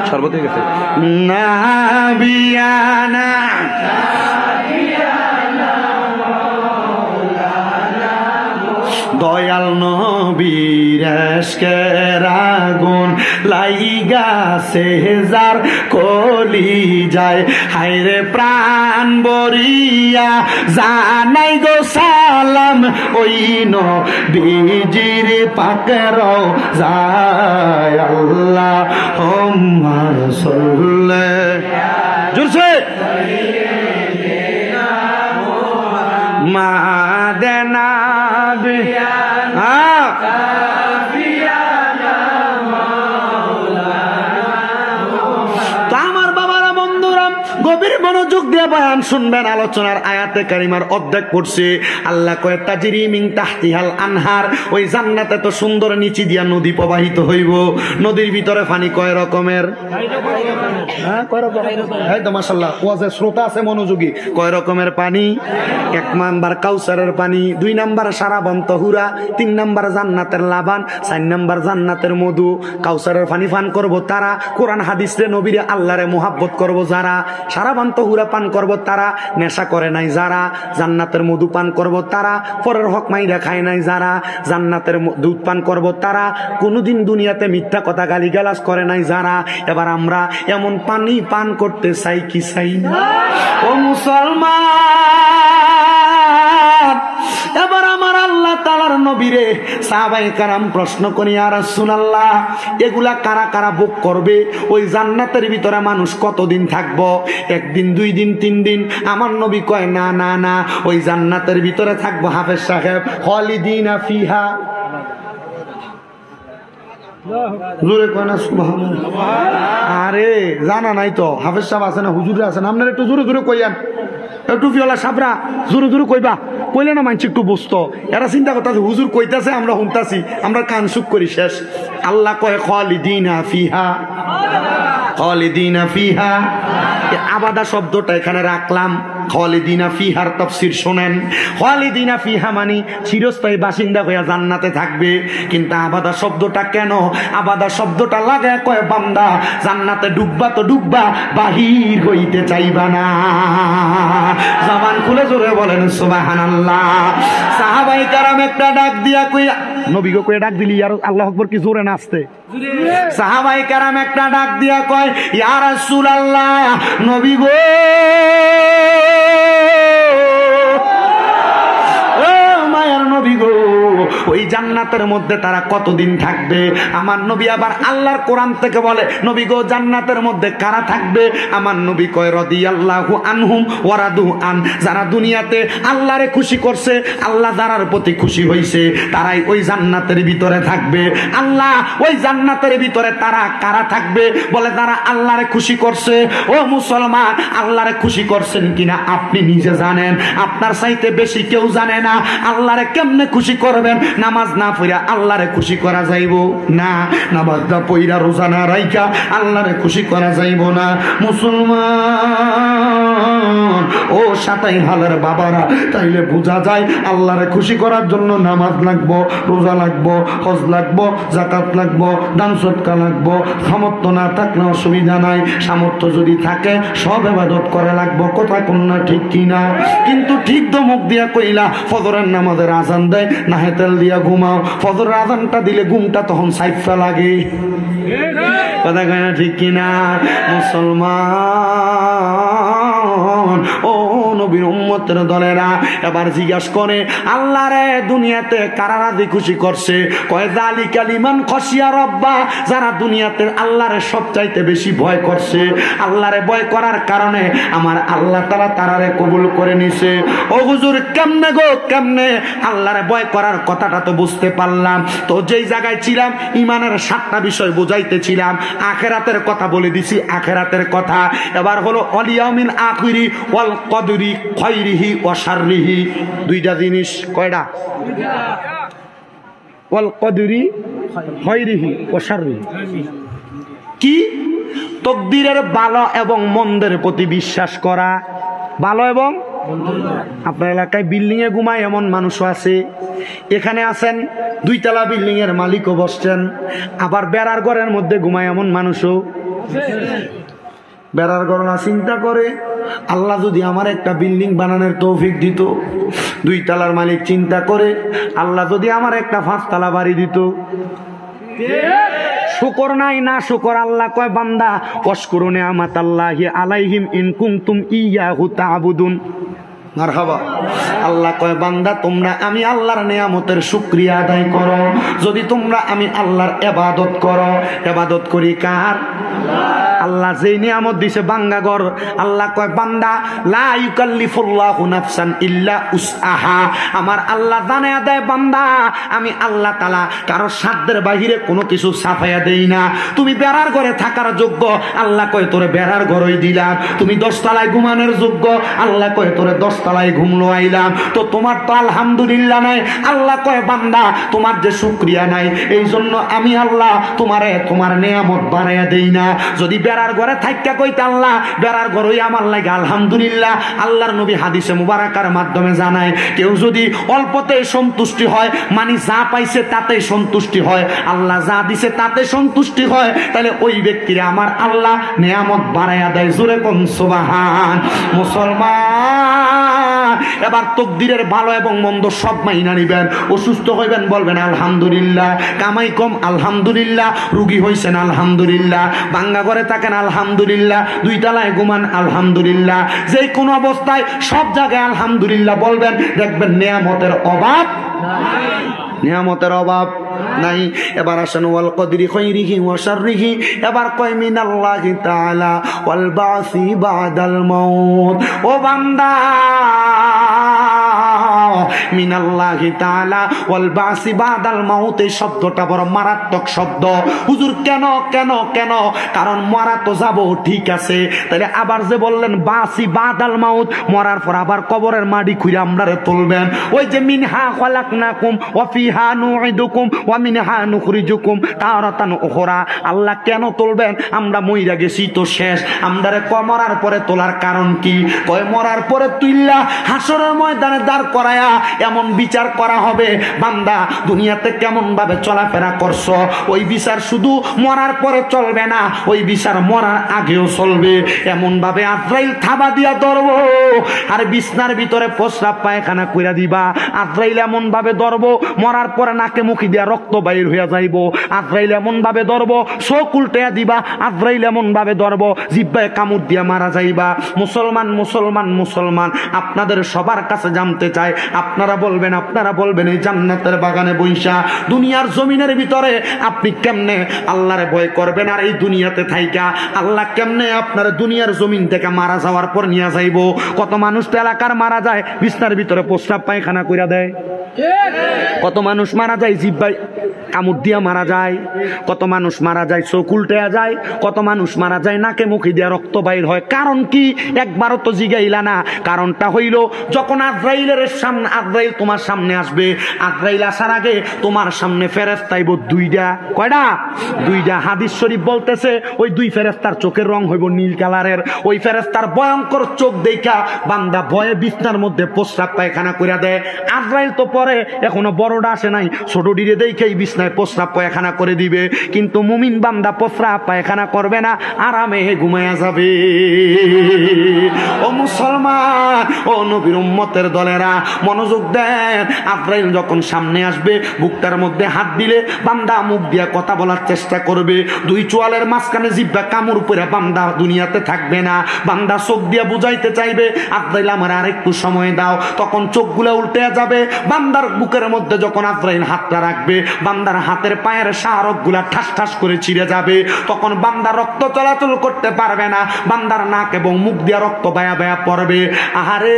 সর্বতে গেছে নাবিয়ানা দয়াল নবীর এশকের আগুন লাইগাছে যার কলি যায়, হায়রে প্রাণ বরিয়া জানাই গো সালাম ওই নবীজির পাকের যায়। আল্লাহুম্মা সাল্লি জোরছে মাদেনা গভীর মনোযোগ দিয়ে বয়ান শুনবেন। আলোচনার আয়াতে কারিমার অর্ধেক পড়ছে। আল্লাহ কয় তাজরি মিন তাহতিহাল আনহার, ওই জান্নাতে তো সুন্দর নিচি দিয়া নদী প্রবাহিত হইব। নদীর ভিতরে পানি কয় রকমের? এই তো মাশাআল্লাহ ওয়াজের শ্রোতা আছে মনোযোগী। কয় রকমের পানি? 1 নাম্বার কাউসারের পানি, 2 নাম্বার সারাবন তহুরা, 3 নাম্বার জান্নাতের লাবান, 4 নাম্বার জান্নাতের মধু। কাউসারের পানি পান করব তারা, কোরআন হাদিসে নবীরে আল্লাহরে মুহাব্বত করব যারা, সারাবান তহুরা পান করব তারা, নেশা করে নাই যারা, জান্নাতের মধু পান করব তারা, পরের হক মাইরা খায় নাই যারা, জান্নাতের দুধ পান করব তারা, কোনোদিন দুনিয়াতে মিথ্যা কথা গালিগালাজ করে নাই যারা। এবার আমরা এমন পানি পান করতে চাই কি চাই না? ও মুসলমান, এবার আমার আল্লাহ তাআলার নবীরে সাহাবায়ে কেরাম প্রশ্ন করি, ইয়া রাসূলুল্লাহ এগুলা কারা কারা ভোগ করবে? ওই জান্নাতের ভিতরে মানুষ কতদিন থাকবো? 1 দিন, 2 দিন, 3 দিন? আমার নবী কয় না না না, ওই জান্নাতের ভিতরে থাকবো হাফেজ সাহেব খালিদিনা ফিহা। জোরে কয় না সুবহানাল্লাহ। আরে জানা নাই তো, হাফেজ সাহেব আছে না, হুজুর আছে না? আপনারা একটু জোরে জোরে কইয়ান, একটু ফিওলা সাবরা জোরে জোরে কইবা, কইলে না মানছি একটু বুঝতো। এরা চিন্তা করতেছে হুজুর কইতাছে, আমরা শুনতাছি, আমরা কান সুখ করি শেষ। আল্লাহ কয় খালিদিনা ফিহা, খালিদিনা ফিহা। আবাদা শব্দটা এখানে রাখলাম। খালিদিনা ফিহার তাফসীর শুনেন। খালিদিনা ফিহা মানে চিরস্থায়ী বাসিন্দা হয়ে জান্নাতে থাকবে। কিন্তু আবাদা শব্দটা কেন? আবাদা শব্দটা লাগায় কয় বান্দা জান্নাতে ডুববা তো ডুববা, বাহির হইতে চাইবা না। জবান খুলে জোরে বলেন সুবহানাল্লাহ। সাহাবায়ে কেরাম একটা ডাক দিয়া কইয়া, নবীকে কইয়া ডাক দিলি আর আল্লাহু আকবার কি জোরে নাচতে? সাহাবায়ে কেরাম একটা ডাক দিয়া কয়, ইয়া রাসূলুল্লাহ নবী গো, ও মায়ার নবী গো, ওই জান্নাতের মধ্যে তারা কতদিন থাকবে? আমার নবী আবার আল্লাহর কোরআন থেকে বলে, নবী গো জান্নাতের মধ্যে কারা থাকবে? আমার নবী কয় রাদিয়াল্লাহু আনহুম ওয়া রাদু আন, যারা দুনিয়াতে আল্লাহরে খুশি করছে, আল্লাহ যারার প্রতি খুশি হইছে, তারাই ওই জান্নাতের ভিতরে থাকবে। আল্লাহ ওই জান্নাতের ভিতরে তারা কারা থাকবে? বলে যারা আল্লাহরে খুশি করছে। ও মুসলমান, আল্লাহরে খুশি করছেন কিনা আপনি নিজে জানেন, আপনার চাইতে বেশি কেউ জানে না। আল্লাহরে কেমনে খুশি করবেন নামাজ না পড়া আল্লাহরে খুশি করা যাইব না, নামাজ না পড়া রোজা না রাইখা আল্লাহরে খুশি করা যাইব না। মুসলমান ও সাতাই হালের বাবারা, তাইলে বোঝা যায় আল্লাহরে খুশি করার জন্য নামাজ লাগবো, রোজা লাগবো, হজ লাগবো, যাকাত লাগবো, দান সদকা লাগবো। সামর্থ্য না থাকলে অসুবিধা নাই, সামর্থ্য যদি থাকে সব ইবাদত করা লাগবো। কথা কোন না ঠিক কিনা? কিন্তু ঠিক তো মুখ দিয়া কইলা ফজরের নামাজের আজান দেয় না হেতেল দিয়া ঘুমাও, ফজরের আজানটা দিলে ঘুমটা তখন সাইফা লাগে। কথা কয় না ঠিক কিনা? মুসলমান ও নবীর উম্মতের দলেরা এবার জিজ্ঞাসা করে আল্লাহ রে দুনিয়াতে কারা রাজি খুশি করছে? কয় যালিকা লিমান খশিয়া রব্বা, যারা দুনিয়াতে আল্লাহরে সবচাইতে বেশি ভয় করছে। আল্লাহরে ভয় করার কারণে আমার আল্লাহ তাআলা তারারে কবুল করে নিছে। ও হুজুর কেমনে গো কেমনে? আল্লাহরে ভয় করার কথাটা তো বুঝতে পারলাম, তো যেই জায়গায় ছিলাম ইমানের 7টা বিষয় বুঝাইতেছিলাম, আখিরাতের কথা বলে দিছি, আখিরাতের কথা। এবার হলো অল ইয়াউমিল আখিরি ওয়াল কদরি খায়রিহি ওয়া শাররিহি, দুইটা জিনিস। কয়টা? ওয়াল কদরি খায়রিহি ওয়া শাররিহি কি? তকদিরের ভালো এবং মন্দের প্রতি বিশ্বাস করা। ভালো এবং আপনার এলাকায় বিল্ডিং এ ঘুমায় এমন মানুষও আছে, এখানে আছেন 2 তলা বিল্ডিং এর মালিকও বসছেন, আবার বেড়ার ঘরের মধ্যে ঘুমায় এমন মানুষও। বেড়ার ঘর না চিন্তা করে আল্লাহ যদি আমার একটা বিল্ডিং বানানোর তৌফিক দিত। 2 তলার মালিক চিন্তা করে আল্লাহ যদি আমার একটা 5 তলা বাড়ি দিত। শুকর নাই না শুকর। আল্লাহ কয় বান্দা ওয়াশকুরু নি'মাতাল্লাহি আলাইহিম ইন কুনতুম ইয়্যাহু তা'বুদুন। মারহাবা। আল্লাহ কয় বান্দা তোমরা আমি আল্লাহর নিয়ামতের শুকরিয়া আদায় করো, যদি তোমরা আমি আল্লাহর ইবাদত করো। ইবাদত করি কার? আল্লাহ যেই নিয়ামত দিছে বাঙ্গাগর। আল্লাহ কয় বান্দা লা ইউকাল্লিফুল্লাহু নাফসান ইল্লা উসআহা। আমার আল্লাহ জানায়া দেয় বান্দা আমি আল্লাহ তাআলা কারো সাধ্যের বাহিরে কোনো কিছু ছাপাইয়া দেই না। তুমি বেড়ার ঘরে থাকার যোগ্য, আল্লাহ কয় তোরে বেড়ার ঘরই দিলাম। তুমি 10 তলায় ঘুমানোর যোগ্য, আল্লাহ কয় তোরে 10 তলায় ঘুমলো আইলাম। তো তোমার তো আলহামদুলিল্লাহ নাই। আল্লাহ কয় বান্দা তোমার যে শুকরিয়া নাই, এই জন্য আমি আল্লাহ তোমার নিয়ামত বাড়াইয়া দেই না। যদি বেড়ার ঘরে থাইকা কইতে আল্লাহ বেড়ার ঘরই আমার লাগে আলহামদুলিল্লাহ। আল্লাহর নবী হাদিসে মুবারাকার মাধ্যমে জানায় কেউ যদি অল্পতে সন্তুষ্টি হয়, মানে যা পাইছে তাতেই সন্তুষ্টি হয়, আল্লাহ যা দিছে তাতে সন্তুষ্টি হয়, তাহলে ওই ব্যক্তির আমার আল্লাহ নিয়ামত বাড়াইয়া দেয়। জোরে কোন সুবহান। মুসলমান এবার তকদিরের ভালো এবং মন্দ সব মাইনা নিবেন। অসুস্থ হইবেন বলবেন আলহামদুলিল্লাহ, কামাই কম আলহামদুলিল্লাহ, রুগী হইছেন আলহামদুলিল্লাহ, ভাঙ্গা ঘরে থাকেন আলহামদুলিল্লাহ, 2 তলায় ঘুমান আলহামদুলিল্লাহ। যে কোনো অবস্থায় সব জায়গায় আলহামদুলিল্লাহ বলবেন, দেখবেন নিয়ামতের অভাব নাই, নিয়ামতের অভাব নাই। এবার আসেন ওয়াল কদরি খায়রিহি ওয়া শাররিহি। এবার কয় মিনাল্লাহি তাআলা ওয়াল বাসি বাদাল মাউত। ও বান্দা মিনাল্লাহি তাআলা ওয়াল বাসি বাদাল মাউত, এই শব্দটা বড় মারাত্মক শব্দ। হুজুর কেন কেন কেন? কারণ মরা তো যাব ঠিক আছে, তাহলে আবার যে বললেন বাসি বাদাল মাউত, মরার পর আবার কবরের মাটি খুঁড়ে আমরারে তুলবেন। ওই যে মিনহা খালাকনাকুম ওয়া ফিহা নুইদুকুম ওয়া মিনহা নুখরিজুকুম তারাতান উখরা। আল্লাহ কেন তুলবেন? আমরা মইরা গেছি তো শেষ। আমরারে মরার পরে তোলার কারণ কি? কয় মরার পরে তুইল্লা হাসরের ময়দানে দাঁড় করায়া এমন বিচার করা হবে, বান্দা দুনিয়াতে কেমন ভাবে চলাফেরা করছো ওই বিচার শুধু মরার পরে চলবে না, ওই বিচার মরার আগেও চলবে। এমন ভাবে আজরাইল থাবা দিয়া ধরবো, আর বিছনার ভিতরে প্রস্রাব পায়খানা কইরা দিবা। আজরাইল এমন ভাবে ধরবো মরার পরে নাকে মুখি দিয়া রক্ত বাইর হইয়া যাইব। আজরাইল এমন ভাবে ধরবো চোখ উল্টাইয়া দিবা। আজরাইল এমন ভাবে ধরবো জিহ্বায় কামড় দিয়া মারা যাইবা। মুসলমান মুসলমান মুসলমান আপনাদের সবার কাছে জানতে চাই, আপনারা বলবেন এই জান্নাতের বাগানে বইসা দুনিয়ার জমিনের ভিতরে আপনি কেমনে আল্লাহরে ভয় করবেন? আর এই দুনিয়াতে থাইকা আল্লাহ কেমনে আপনার দুনিয়ার জমিন থেকে মারা যাওয়ার পর নিয়ে যাইব? কত মানুষ তো এলাকার মারা যায় বিছনার ভিতরে প্রস্রাব পায়খানা কইরা দেয়। কত মানুষ মারা যায় জিহ্বায় কামড় দিয়া মারা যায়, কত মানুষ মারা যায় চোখ উল্টায়া যায়, কত মানুষ মারা যায় নাকে মুখে দিয়া রক্ত বাইর হয়। কারণ কি? একবারও তো জিগাইলা না। কারণটা হইল যখন আজরাইলের সামনে আজরাইল তোমার সামনে আসবে, আজরাইল আসার আগে তোমার সামনে ফেরেশতা আইব দুইটা। কয়টা? দুইটা। হাদিস শরীফ বলতেছে ওই দুই ফেরেশতার চোখের রং হইব নীল কালারের। ওই ফেরেশতার ভয়ঙ্কর চোখ দেখা বান্দা ভয়ে বিছনার মধ্যে প্রস্রাব পায়খানা কইরা দেয়। আজরাইল তো পরে এখনো বড়টা আসে নাই, ছোট ডিরে দেখেই বিছনায় প্রস্রাব পায়খানা করে দিবে। কিন্তু মুমিন বান্দা প্রস্রাব পায়খানা করবে না, আরামে ঘুমায়া যাবে। ও মুসলমান, ও নবীর উম্মতের দলেরা মনোযোগ দেন। আজরাইল যখন সামনে আসবে বুকটার মধ্যে হাত দিলে বান্দা মুখ দিয়ে কথা বলার চেষ্টা করবে। দুই চোয়ালের মাঝখানে জিহ্বা কামড় পড়ে বান্দা দুনিয়াতে থাকবে না। বান্দা চোখ দিয়ে বুঝাইতে চাইবে আজরাইল আমার আরেকটু সময় দাও, তখন চোখগুলো উল্টে যাবে। বান্দার বুকের মধ্যে যখন আজরাইল হাতটা রাখবে বান্দার হাতের পায়ের শাহরক গুলা ঠাস ঠাস করে ছিঁড়ে যাবে। তখন বান্দা রক্ত চলাচল করতে পারবে না, বান্দার নাক এবং মুখ দিয়ে রক্ত বায়া বায়া পড়বে। আহারে,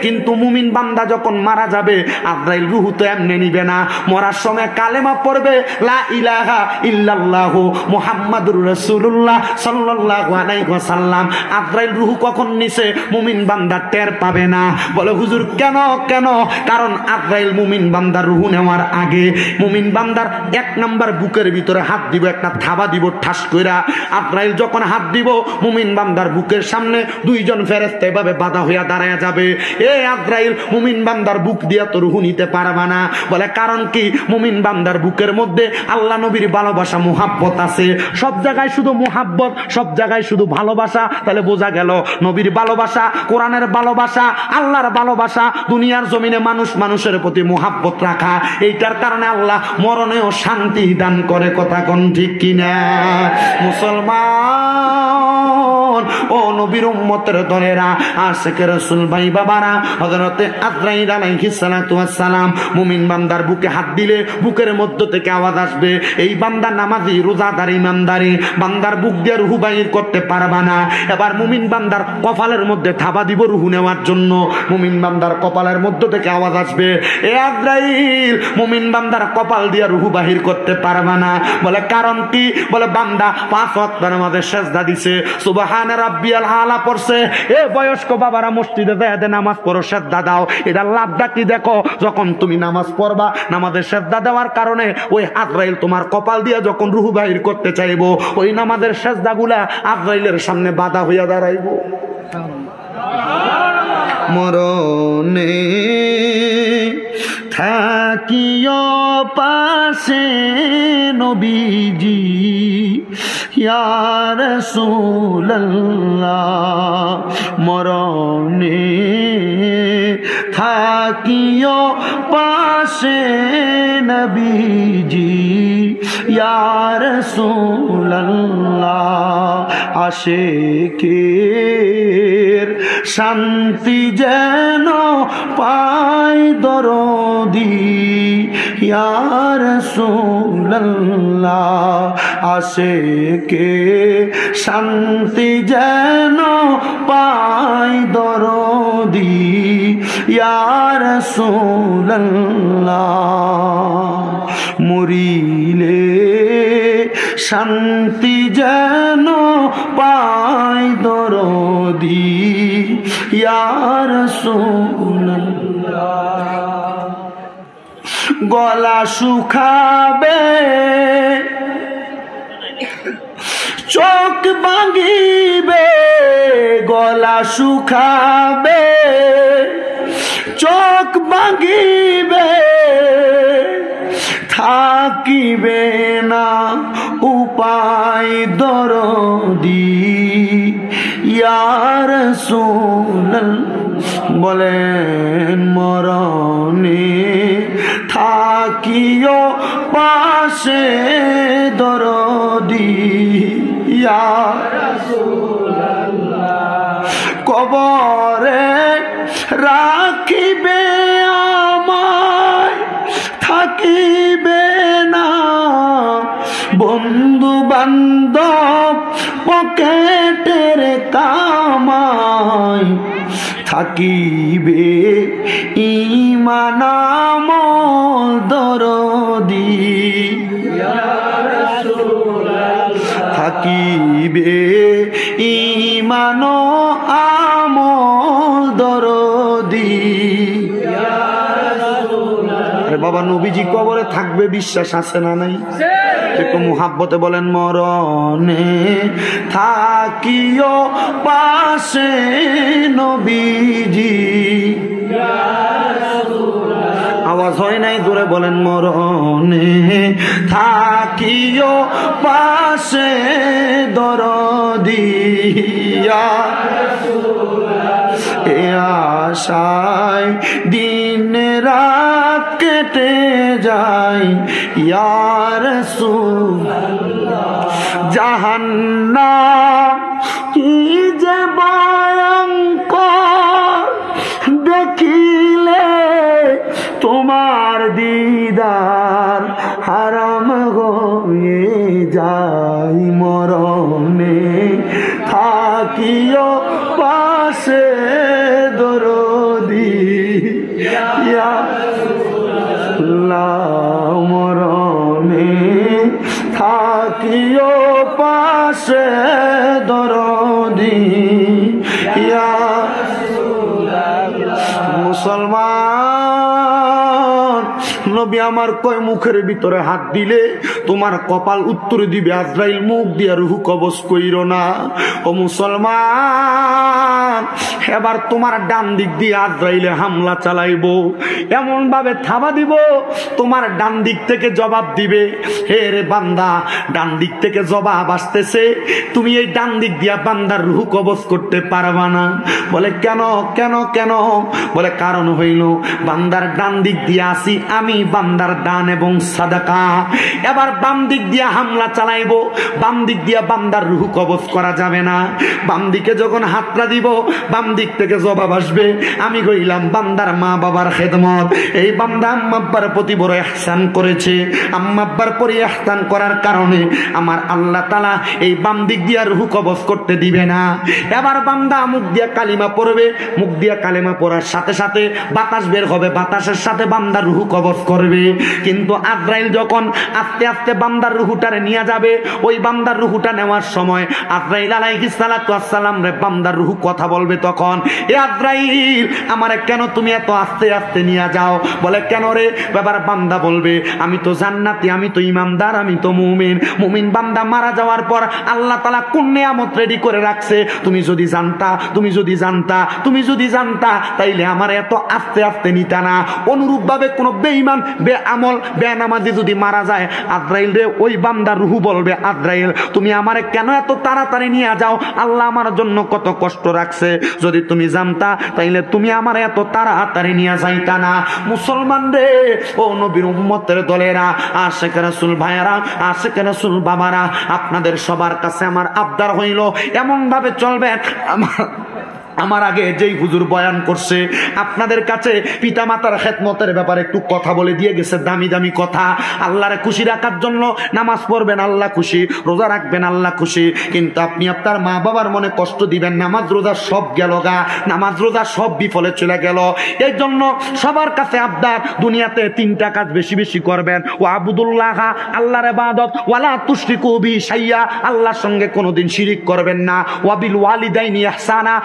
কিন্তু মুমিন বান্দা যখন মারা যাবে আজরাইল রূহ তো এমনি নিবে না, মরার সময় কালেমা পড়বে লা ইলাহা ইল্লাল্লাহু মুহাম্মাদুর রাসূলুল্লাহ সাল্লাল্লাহু আলাইহি ওয়াসাল্লাম। আজরাইল রূহ কখন নিছে মুমিন বান্দা টের পাবে না। বলে হুজুর কেন? কেন? কারণ আজরাইল মুমিন বান্দার রূহ নেওয়ার আগে মুমিন বান্দার এক নাম্বার বুকের ভিতরে হাত দিব, একটা থাবা দিব ঠাস কইরা। আজরাইল যখন হাত দিব মুমিন বান্দার বুকের সামনে দুইজন ফেরেশতা এভাবে বাধা হইয়া দাঁড়ায় যাবে। এ আজরাইল মুমিন বান্দার বুক দিয়া তো রূহ নিতে পারবা না। বলে কারণ কি? মুমিন বান্দার বুকের মধ্যে আল্লাহ নবীর ভালোবাসা মুহাব্বত আছে। সব জায়গায় শুধু মুহাব্বত, সব জায়গায় শুধু ভালোবাসা। তাহলে বোঝা গেল নবীর ভালোবাসা, কোরআনের ভালোবাসা, আল্লাহর ভালোবাসা, দুনিয়ার জমিনে মানুষ মানুষের প্রতি মুহাব্বত রাখা, এইটার কারণে আল্লাহ মরণেও শান্তি দান করে। কথা কোন ঠিক কিনা? মুসলমান, ও নবীর উম্মতের দলেরা, আশিকে রাসূল ভাই বাবারা, হযরতে আজরাইল আলাইহিস সালাতু ওয়াস সালাম মুমিন বান্দার বুকে হাত দিলে বুকের মধ্য থেকে আওয়াজ আসবে এই বান্দা নামাজি, রোজাদার, ইমানদারি। বান্দার বুক দিয়ে রূহ বাইর করতে পারবা না। এবার মুমিন বান্দার কপালের মধ্যে থাবা দিব রূহ নেওয়ার জন্য। মুমিন বান্দার কপালের মধ্য থেকে আওয়াজ আসবে এ আজরাইল মুমিন বান্দার কপাল দিয়ে রূহ বাহির করতে পারবা না। বলে কারণ কি? বলে বান্দা 5 ওয়াক্ত নামাজে সিজদা দিছে, সুবহানা রাব্বিয়াল আলা পড়ছে। এ বয়স্ক বাবারা মসজিদে যায় নামাজ পড়ো, সিজদা দাও। এটা লাভটা কি দেখো? যখন তুমি নামাজ পড়বা নামাজে সিজদা দেওয়ার কারণে ওই আজরাইল তোমার কপাল দিয়ে যখন রূহ বাহির করতে চাইবো ওই নামাজের সিজদাগুলা আজরাইলের সামনে বাধা হইয়া দাঁড়াইবো। মরণে থাকিও পাশে নবীজি ইয়া রাসূলুল্লাহ, মরণে থাকিও পাশে নবীজি ইয়া রাসূলুল্লাহ। আশিকের শান্তি যেন পাই দরদি ইয়া রাসূলুল্লাহ, আশিকের শান্তি যেন পাই দরদি ইয়া রাসূলুল্লাহ। মরিলে শান্তি যেন পাই দরদি ইয়া রাসূলুল্লাহ। গলা শুকাবে চোখ ভাঙিবে, গলা শুকাবে চোখ ভাঙিবে, থাকিবে না উপায় দরদি ইয়া রাসূলুল্লাহ। বলেন মরণে থাকিও পাশে দরদি ইয়া রাসূলুল্লাহ। কবরে রাখিবে আমায়, থাকিবে না বন্ধু বান্ধব পকেটের কামাই, থাকিবে ঈমান আমল দরদি ইয়া রাসূলুল্লাহ, থাকিবে ঈমান আমল দরদি বাবা নবীজি কবরে থাকবে বিশ্বাস আছে না নাই? একটু মুহাব্বতে বলেন মরণে থাকিও পাশে নবীজি। আওয়াজ হয় নাই, জোরে বলেন মরণে থাকিও পাশে দরদিয়া। এ আশায় দিন রাত কেটে যায় ইয়া রাসূলুল্লাহ। জাহান্নাম কি যে ভয়ঙ্কর, দেখিলে তোমার দিদার হারাম হয়ে যায়। মরণে থাকিও পাশে দরদি ইয়া রাসূলুল্লাহ। মরণে থাকিও পাশে দরদি ইয়া মুসলমান। নবী আমার কয় মুখের ভিতরে হাত দিলে তোমার কপাল উত্তর দিবে আজরাইল, মুখ দিয়া রুহু কবজ কইরো না। ও মুসলমান, এবার তোমার ডান দিক দিয়ে আজরাইলে হামলা চালাইবো, এমন ভাবে থাবা দিব তোমার ডান দিক থেকে জবাব দিবে। হে রে বান্দা, ডান দিক থেকে জবাব আসতেছে, তুমি এই ডান দিক দিয়া বান্দার রুহু কবজ করতে পারবা না। বলে কেন কেন কেন? বলে কারণ হইল বান্দার ডান দিক দিয়ে আসি আমি, বান্দার দান এবং সাদাকা। এবার বাম দিক দিয়ে হামলা চালাইবো, বাম দিক দিয়ে বান্দার রুহু কবজ করা যাবে না। বাম দিকে যখন হাতটা দিব বাম দিক থেকে জবাব আসবে। আমি কইলাম বান্দার মা বাবার খেদমত, এই বান্দা আম্মা আব্বার প্রতি বড় ইহসান করেছে, আম্মা আব্বার পরে ইহসান করার কারণে আমার আল্লাহ তাআলা এই বাম দিক দিয়ে রুহু কবজ করতে দিবে না। এবার বান্দা মুখ দিয়ে কালিমা পড়বে, মুখ দিয়ে কালিমা পড়ার সাথে সাথে বাতাস বের হবে, বাতাসের সাথে বান্দার রুহু কবজ করবে। কিন্তু আজরাইল যখন আস্তে আস্তে বান্দার রুহুটারে নিয়ে যাবে, ওই বান্দার রুহুটা নেওয়ার সময় আজরাইল আলাইহিস সালাতু ওয়াস সালাম রে বান্দার রুহু কথা বলবে। তখন এ আজরাইল, আমারে কেন তুমি এত আস্তে আস্তে নিয়ে যাও? বলে কেন রে? এবার বান্দা বলবে আমি তো জান্নাতি, আমি তো ইমানদার, আমি তো মুমিন। মুমিন বান্দা মারা যাওয়ার পর আল্লাহ তাআলা কোন নিয়ামত রেডি করে রাখছে তুমি যদি জানতা, তুমি যদি জানতা, তুমি যদি জানতা, তাইলে আমার এত আস্তে আস্তে নিতা না। অনুরূপ ভাবে কোন বেঈমান, বেআমল, বেনামাজি যদি মারা যায়, আজরাইল রে ওই বান্দার রুহু বলবে আজরাইল তুমি আমারে কেন এত তাড়াতাড়ি নিয়ে যাও? আল্লাহ আমার জন্য কত কষ্ট রাখছে, যদি তুমি জানতা তাইলে তুমি আমার এত তাড়াতাড়ি নিয়ে যাইতা না। মুসলমান রে, ও নবীর উম্মতের দলেরা, আশিক রাসূল ভাইয়ারা, আশিক রাসূল বাবারা, আপনাদের সবার কাছে আমার আবদার হইল এমন ভাবে চলবেন। আমার আগে যেই হুজুর বয়ান করছে আপনাদের কাছে পিতা মাতার খেদমতের ব্যাপারে একটু কথা বলে দিয়ে গেছে, দামি দামি কথা। আল্লাহরে খুশি রাখার জন্য নামাজ পড়বেন, আল্লাহ খুশি, রোজা রাখবেন, আল্লাহ খুশি। কিন্তু আপনি আপনার মা বাবার মনে কষ্ট দিবেন, নামাজ রোজা সব গেল গা, নামাজ রোজা সব বিফলে চলে গেল। এই জন্য সবার কাছে আবদার, দুনিয়াতে তিনটা কাজ বেশি বেশি করবেন। ও আবুদুল্লাহ, আল্লাহর ইবাদত, ওয়ালা তুশরিকু বিহি শাইয়া, আল্লাহর সঙ্গে কোনোদিন শিরিক করবেন না। ওয়াবিল ওয়ালিদাইনি ইহসানা,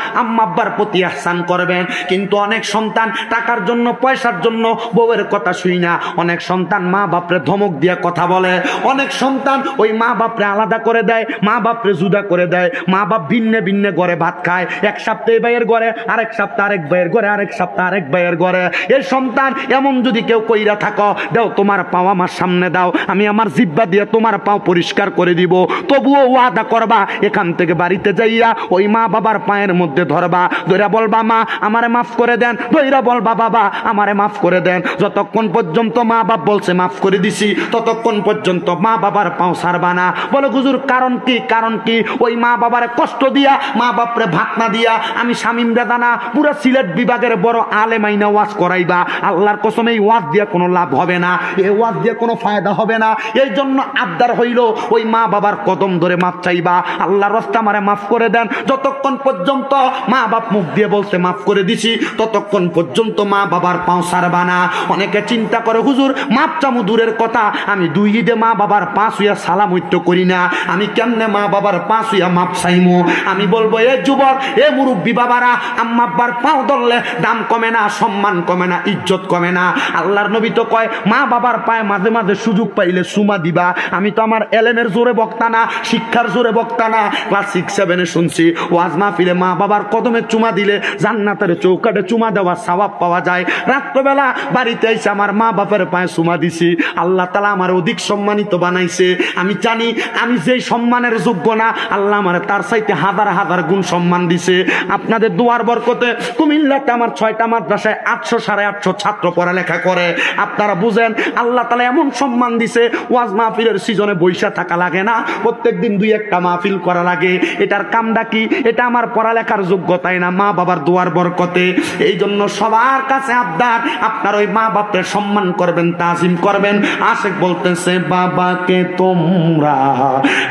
আব্বার প্রতি ইহসান করবেন। কিন্তু অনেক সন্তান টাকার জন্য, পয়সার জন্য বউয়ের কথা শুই না, অনেক সন্তান মা বাপরে ধমক দিয়ে কথা বলে, অনেক সন্তান ওই মা বাপরে আলাদা করে দেয়, মা বাপরে জুদা করে দেয়, মা বাপ ভিন্নে ভিন্নে ঘরে ভাত খায়, এক সপ্তাহ এই ভাইয়ের ঘরে, আরেক সপ্তাহ আরেক ভাইয়ের ঘরে, আরেক সপ্তাহ আরেক ভাইয়ের ঘরে। এই সন্তান এমন যদি কেউ কইরা থাকো, দাও তোমার পাও আমার সামনে দাও, আমি আমার জিহ্বা দিয়ে তোমার পাও পরিষ্কার করে দিব, তবুও ওয়াদা করবা এখান থেকে বাড়িতে যাইয়া ওই মা বাবার পায়ের মধ্যে ধরবা, ধইরা বলবা মা আমারে মাফ করে দেন, ধইরা বলবা বাবা আমারে মাফ করে দেন। যতক্ষণ পর্যন্ত মা বাপ বলছে মাফ করে দিছি, ততক্ষণ পর্যন্ত মা বাবার পাও ছাড়বা না। বলে হুজুর কারণ কি? কারণ কি? ওই মা বাবারে কষ্ট দিয়া, মা বাপরে ভাত না দিয়া আমি শামীম দাদানা পুরো সিলেট বিভাগের বড় আলেম আইনা ওয়াজ করাইবা, আল্লাহর কসম এই ওয়াজ দিয়ে কোনো লাভ হবে না, এই ওয়াজ দিয়ে কোনো ফায়দা হবে না। এই জন্য আবদার হইল ওই মা বাবার কদম ধরে মাফ চাইবা, আল্লাহর রাস্তায় আমারে মাফ করে দেন। যতক্ষণ পর্যন্ত মা মা বাপ মুখ দিয়ে বলতে মাফ করে দিছি, ততক্ষণ পর্যন্ত মা বাবার পাও ছাড়বা না। অনেকে চিন্তা করে হুজুর মাপ চামু দূরের কথা, আমি 2 ঈদে মা বাবার পা ছুঁয়া সালাম হইতে করি না, আমি কেমনে মা বাবার পা ছুঁয়া মাপ চাইমু? আমি বলবো এ যুবক, এ মুরব্বী বাবারা, আম্মা আব্বার পাও ধরলে দাম কমে না, সম্মান কমে না, ইজ্জত কমে না। আল্লাহর নবী তো কয় মা বাবার পায়ে মাঝে মাঝে সুযোগ পাইলে চুমা দিবা। আমি তো আমার এলেমের জোরে বক্তা না, শিক্ষার জোরে বক্তা না, ক্লাস 6-7 শুনছি ওয়াজ মাহফিলে মা বাবার কদমে চুমা দিলে জান্নাতের চৌকাঠে চুমা দেওয়া সওয়াব পাওয়া যায়। রাত্রবেলা বাড়িতে এসে আমার মা বাপের পায়ে চুমা দিছি, আল্লাহ তাআলা আমার অধিক সম্মানিত বানাইছে। আমি জানি আমি যেই সম্মানের যোগ্য না, আল্লাহ আমার তার চাইতে হাজার হাজার গুণ সম্মান দিছে। আপনাদের দোয়ার বরকতে কুমিল্লাতে আমার 6টা মাদ্রাসায় 800-850 ছাত্র পড়ালেখা করে। আপনারা বুঝেন আল্লাহ তাআলা এমন সম্মান দিছে, ওয়াজ মাহফিলের সিজনে বৈশা থাকা লাগে না, প্রত্যেকদিন 2-1টা মাহফিল করা লাগে। এটার কামটা কি? এটা আমার পড়ালেখার যোগ্যতাই না, মা বাবার দোয়ার বরকতে। এই জন্য সবার কাছে আবদার, আপনার ওই মা বাপের সম্মান করবেন, তাজিম করবেন। আশেক বলতেছে বাবাকে তোমরা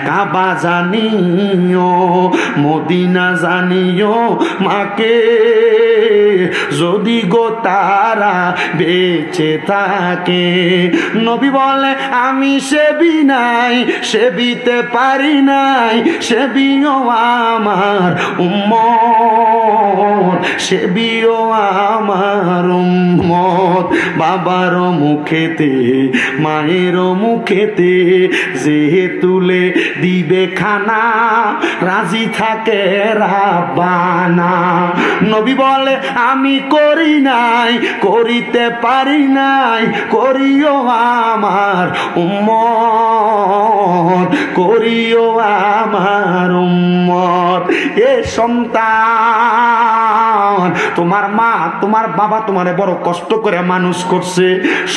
কাবা জানিও, মদিনা জানিও, মাকে যদি গো তারা বেঁচে থাকে। নবী বলে আমি সেবি নাই, সেবিতে পারি নাই, সেবিও আমার উম্মত, সেবিও আমার উম্মত। বাবার মুখেতে মায়ের মুখেতে যে তুলে দিবে খানা, রাজি থাকে রাব্বানা। নবী বলে আমি করি নাই, করিতে পারি নাই, করিও আমার উম্মত, করিও আমার উম্মত। এ সন্তান, তোমার মা তোমার বাবা তোমারে বড় কষ্ট করে মানুষ করছে।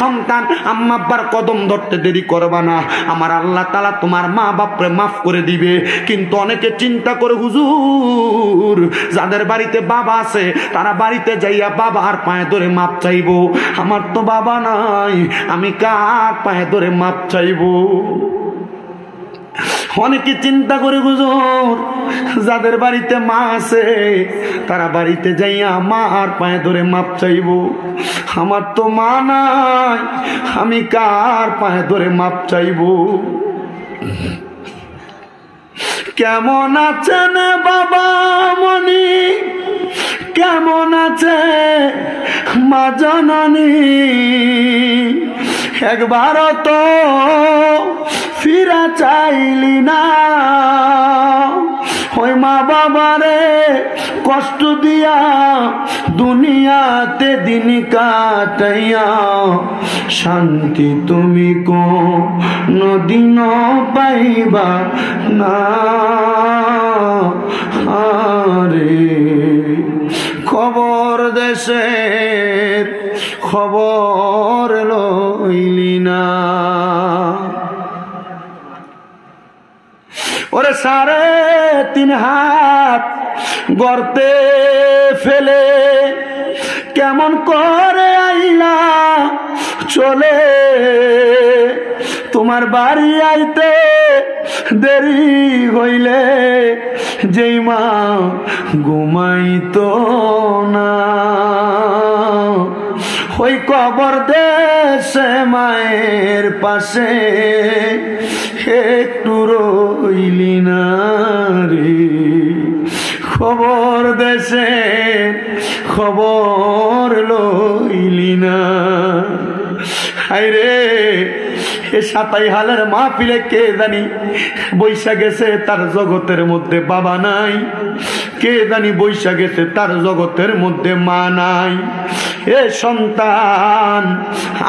সন্তান আম্মা আব্বার কদম ধরতে দেরি করবা না, আমার আল্লাহ তাআলা তোমার মা বাপরে মাফ করে দিবে। কিন্তু অনেকে চিন্তা করে হুজুর যাদের বাড়িতে বাবা আছে তারা বাড়িতে যাইয়া বাবার পায়ে ধরে মাপ চাইবো, আমার তো বাবা নাই, আমি কার পায়ে ধরে মাপ চাইবো? অনেকে চিন্তা করে হুজুর যাদের বাড়িতে মা আছে তারা বাড়িতে যাইয়া মার পায়ে ধরে মাপ চাইবো, আমার তো মা নাই, আমি কার পায়ে ধরে মাপ চাইবো? কেমন আছেন বাবা মনি, কেমন আছে মা জননী, একবার তো ফিরা চাইলি না, ওই মা বাবারে কষ্ট দিয়া দুনিয়াতে দিন কাটাইয়া শান্তি তুমি কোনদিন পাইবা না। আরে খবর দেশের খবর লইলি না, ওরে 3.5 হাত গর্তে ফেলে কেমন করে আইলা চলে, তোমার বাড়ি আইতে দেরি হইলে যেই মা ঘুমাইতো না, ওই কবর দেশে মায়ের পাশে একটু রইলি না রে। খবর দেশে খবর লইলি না, হায়রে এ 27 হালের মাহফিলে কে জানি বৈশা গেছে তার জগতের মধ্যে বাবা নাই, কে জানি বৈশা গেছে তার জগতের মধ্যে মা নাই। এ সন্তান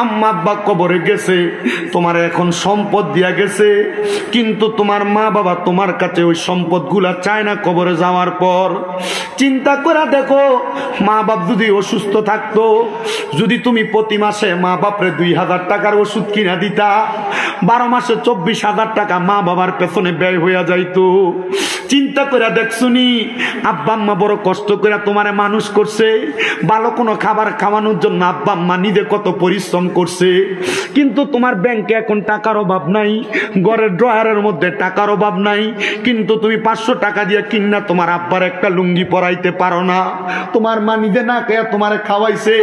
আম্মা আব্বা কবরে গেছে, তোমার এখন সম্পদ দিয়া গেছে, কিন্তু তোমার মা বাবা তোমার কাছে ওই সম্পদ গুলা চায় না কবরে যাওয়ার পর। চিন্তা করে দেখো, মা বাপ যদি অসুস্থ থাকতো, যদি তুমি প্রতি মাসে মা বাপরে 2000 টাকার ওষুধ কিনা দিতা, 12 মাসে 24,000 টাকা মা বাবার পেছনে ব্যয় হইয়া যাইতো। চিন্তা করে দেখছুনি আব্বা আম্মা বড় কষ্ট করে তোমারে মানুষ করছে, ভালো কোনো খাবার খাওয়ানোর জন্য আব্বা আম্মা নিজে কত পরিশ্রম করছে, কিন্তু তোমার ব্যাংকে এখন টাকার অভাব নাই, ঘরের ড্রয়ারের মধ্যে টাকার অভাব নাই, কিন্তু তুমি 500 টাকা দিয়ে কিনা তোমার আব্বার একটা লুঙ্গি পরাইতে পারো না। তোমার মা নিজে না খেয়ে তোমারে খাওয়াইছে,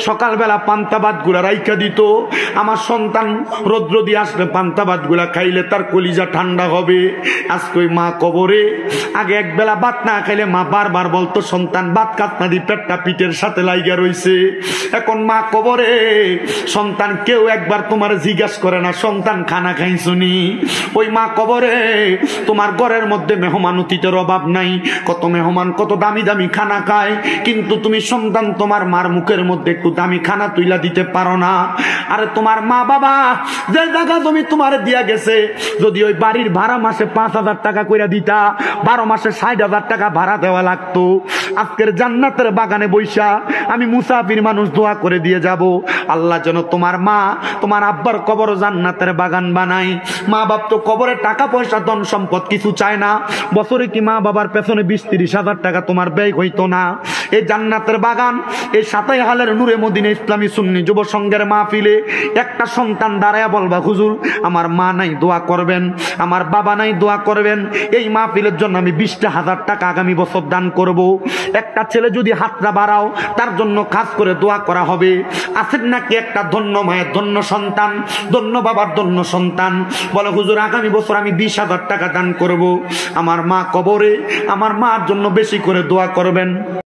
সকালবেলা পান্তা ভাত গুলা রাইখা দিত, আমার সন্তান রৌদ্র দিয়ে আসলে পান্তা ভাত গুলা খাইলে তার কলিজা ঠান্ডা হবে। আজকে ওই মা কবরে, আগে একবেলা ভাত না খাইলে মা বারবার বলতো সন্তান ভাত খাত না দি, পেটটা পিঠের সাথে লাইগা রইছে। এখন মা কবরে, সন্তান কেউ একবার তোমার জিজ্ঞাসা করে না সন্তান খানা খাইছুনি। ওই মা কবরে, তোমার ঘরের মধ্যে মেহমান অতিথির অভাব নাই, কত মেহমান কত দামি দামি খানা খায়, কিন্তু তুমি সন্তান তোমার মার মুখের মধ্যে একটু দামি খানা তুইলা দিতে পারো না। আরে তোমার মা বাবা যে জায়গা তুমি তোমার দিয়া গেছে, যদি ওই বাড়ির ভাড়া মাসে 5,000 টাকা কইরা দিতা, 12 মাসে 60,000 টাকা ভাড়া দেওয়া লাগতো। আজকের জান্নাতের বাগানে বৈশা আমি মুসাফির মানুষ দোয়া করে দিয়ে যাব, আল্লাহ যেন তোমার মা তোমার আব্বার কবর জান্নাতের বাগান বানাই। মা বাপ তো কবরে টাকা পয়সা ধন সম্পদ কিছু চায় না, বছরে কি মা বাবার পেছনে 20-30 হাজার টাকা তোমার ব্যয় হইতো না? এই জান্নাতের বাগান, এই 27 হালের নূরে মদিনা ইসলামী সুন্নি যুব সংঘের মাহফিলে একটা সন্তান দাঁড়ায়া বলবা হুজুর আমার মা নাই দোয়া করবেন, আমার বাবা নাই দোয়া করবেন, এই মাহফিলের জন্য আমি 20,000 টাকা আগামী বছর দান করব। একটা ছেলে যদি হাতটা বাড়াও তার জন্য কাজ করে দোয়া করা হবে। আছেন নাকি একটা ধন্য মায়ের ধন্য সন্তান, ধন্য বাবার ধন্য সন্তান, বলে হুজুর আগামী বছর আমি 20,000 টাকা দান করব, আমার মা কবরে, আমার মার জন্য বেশি করে দোয়া করবেন।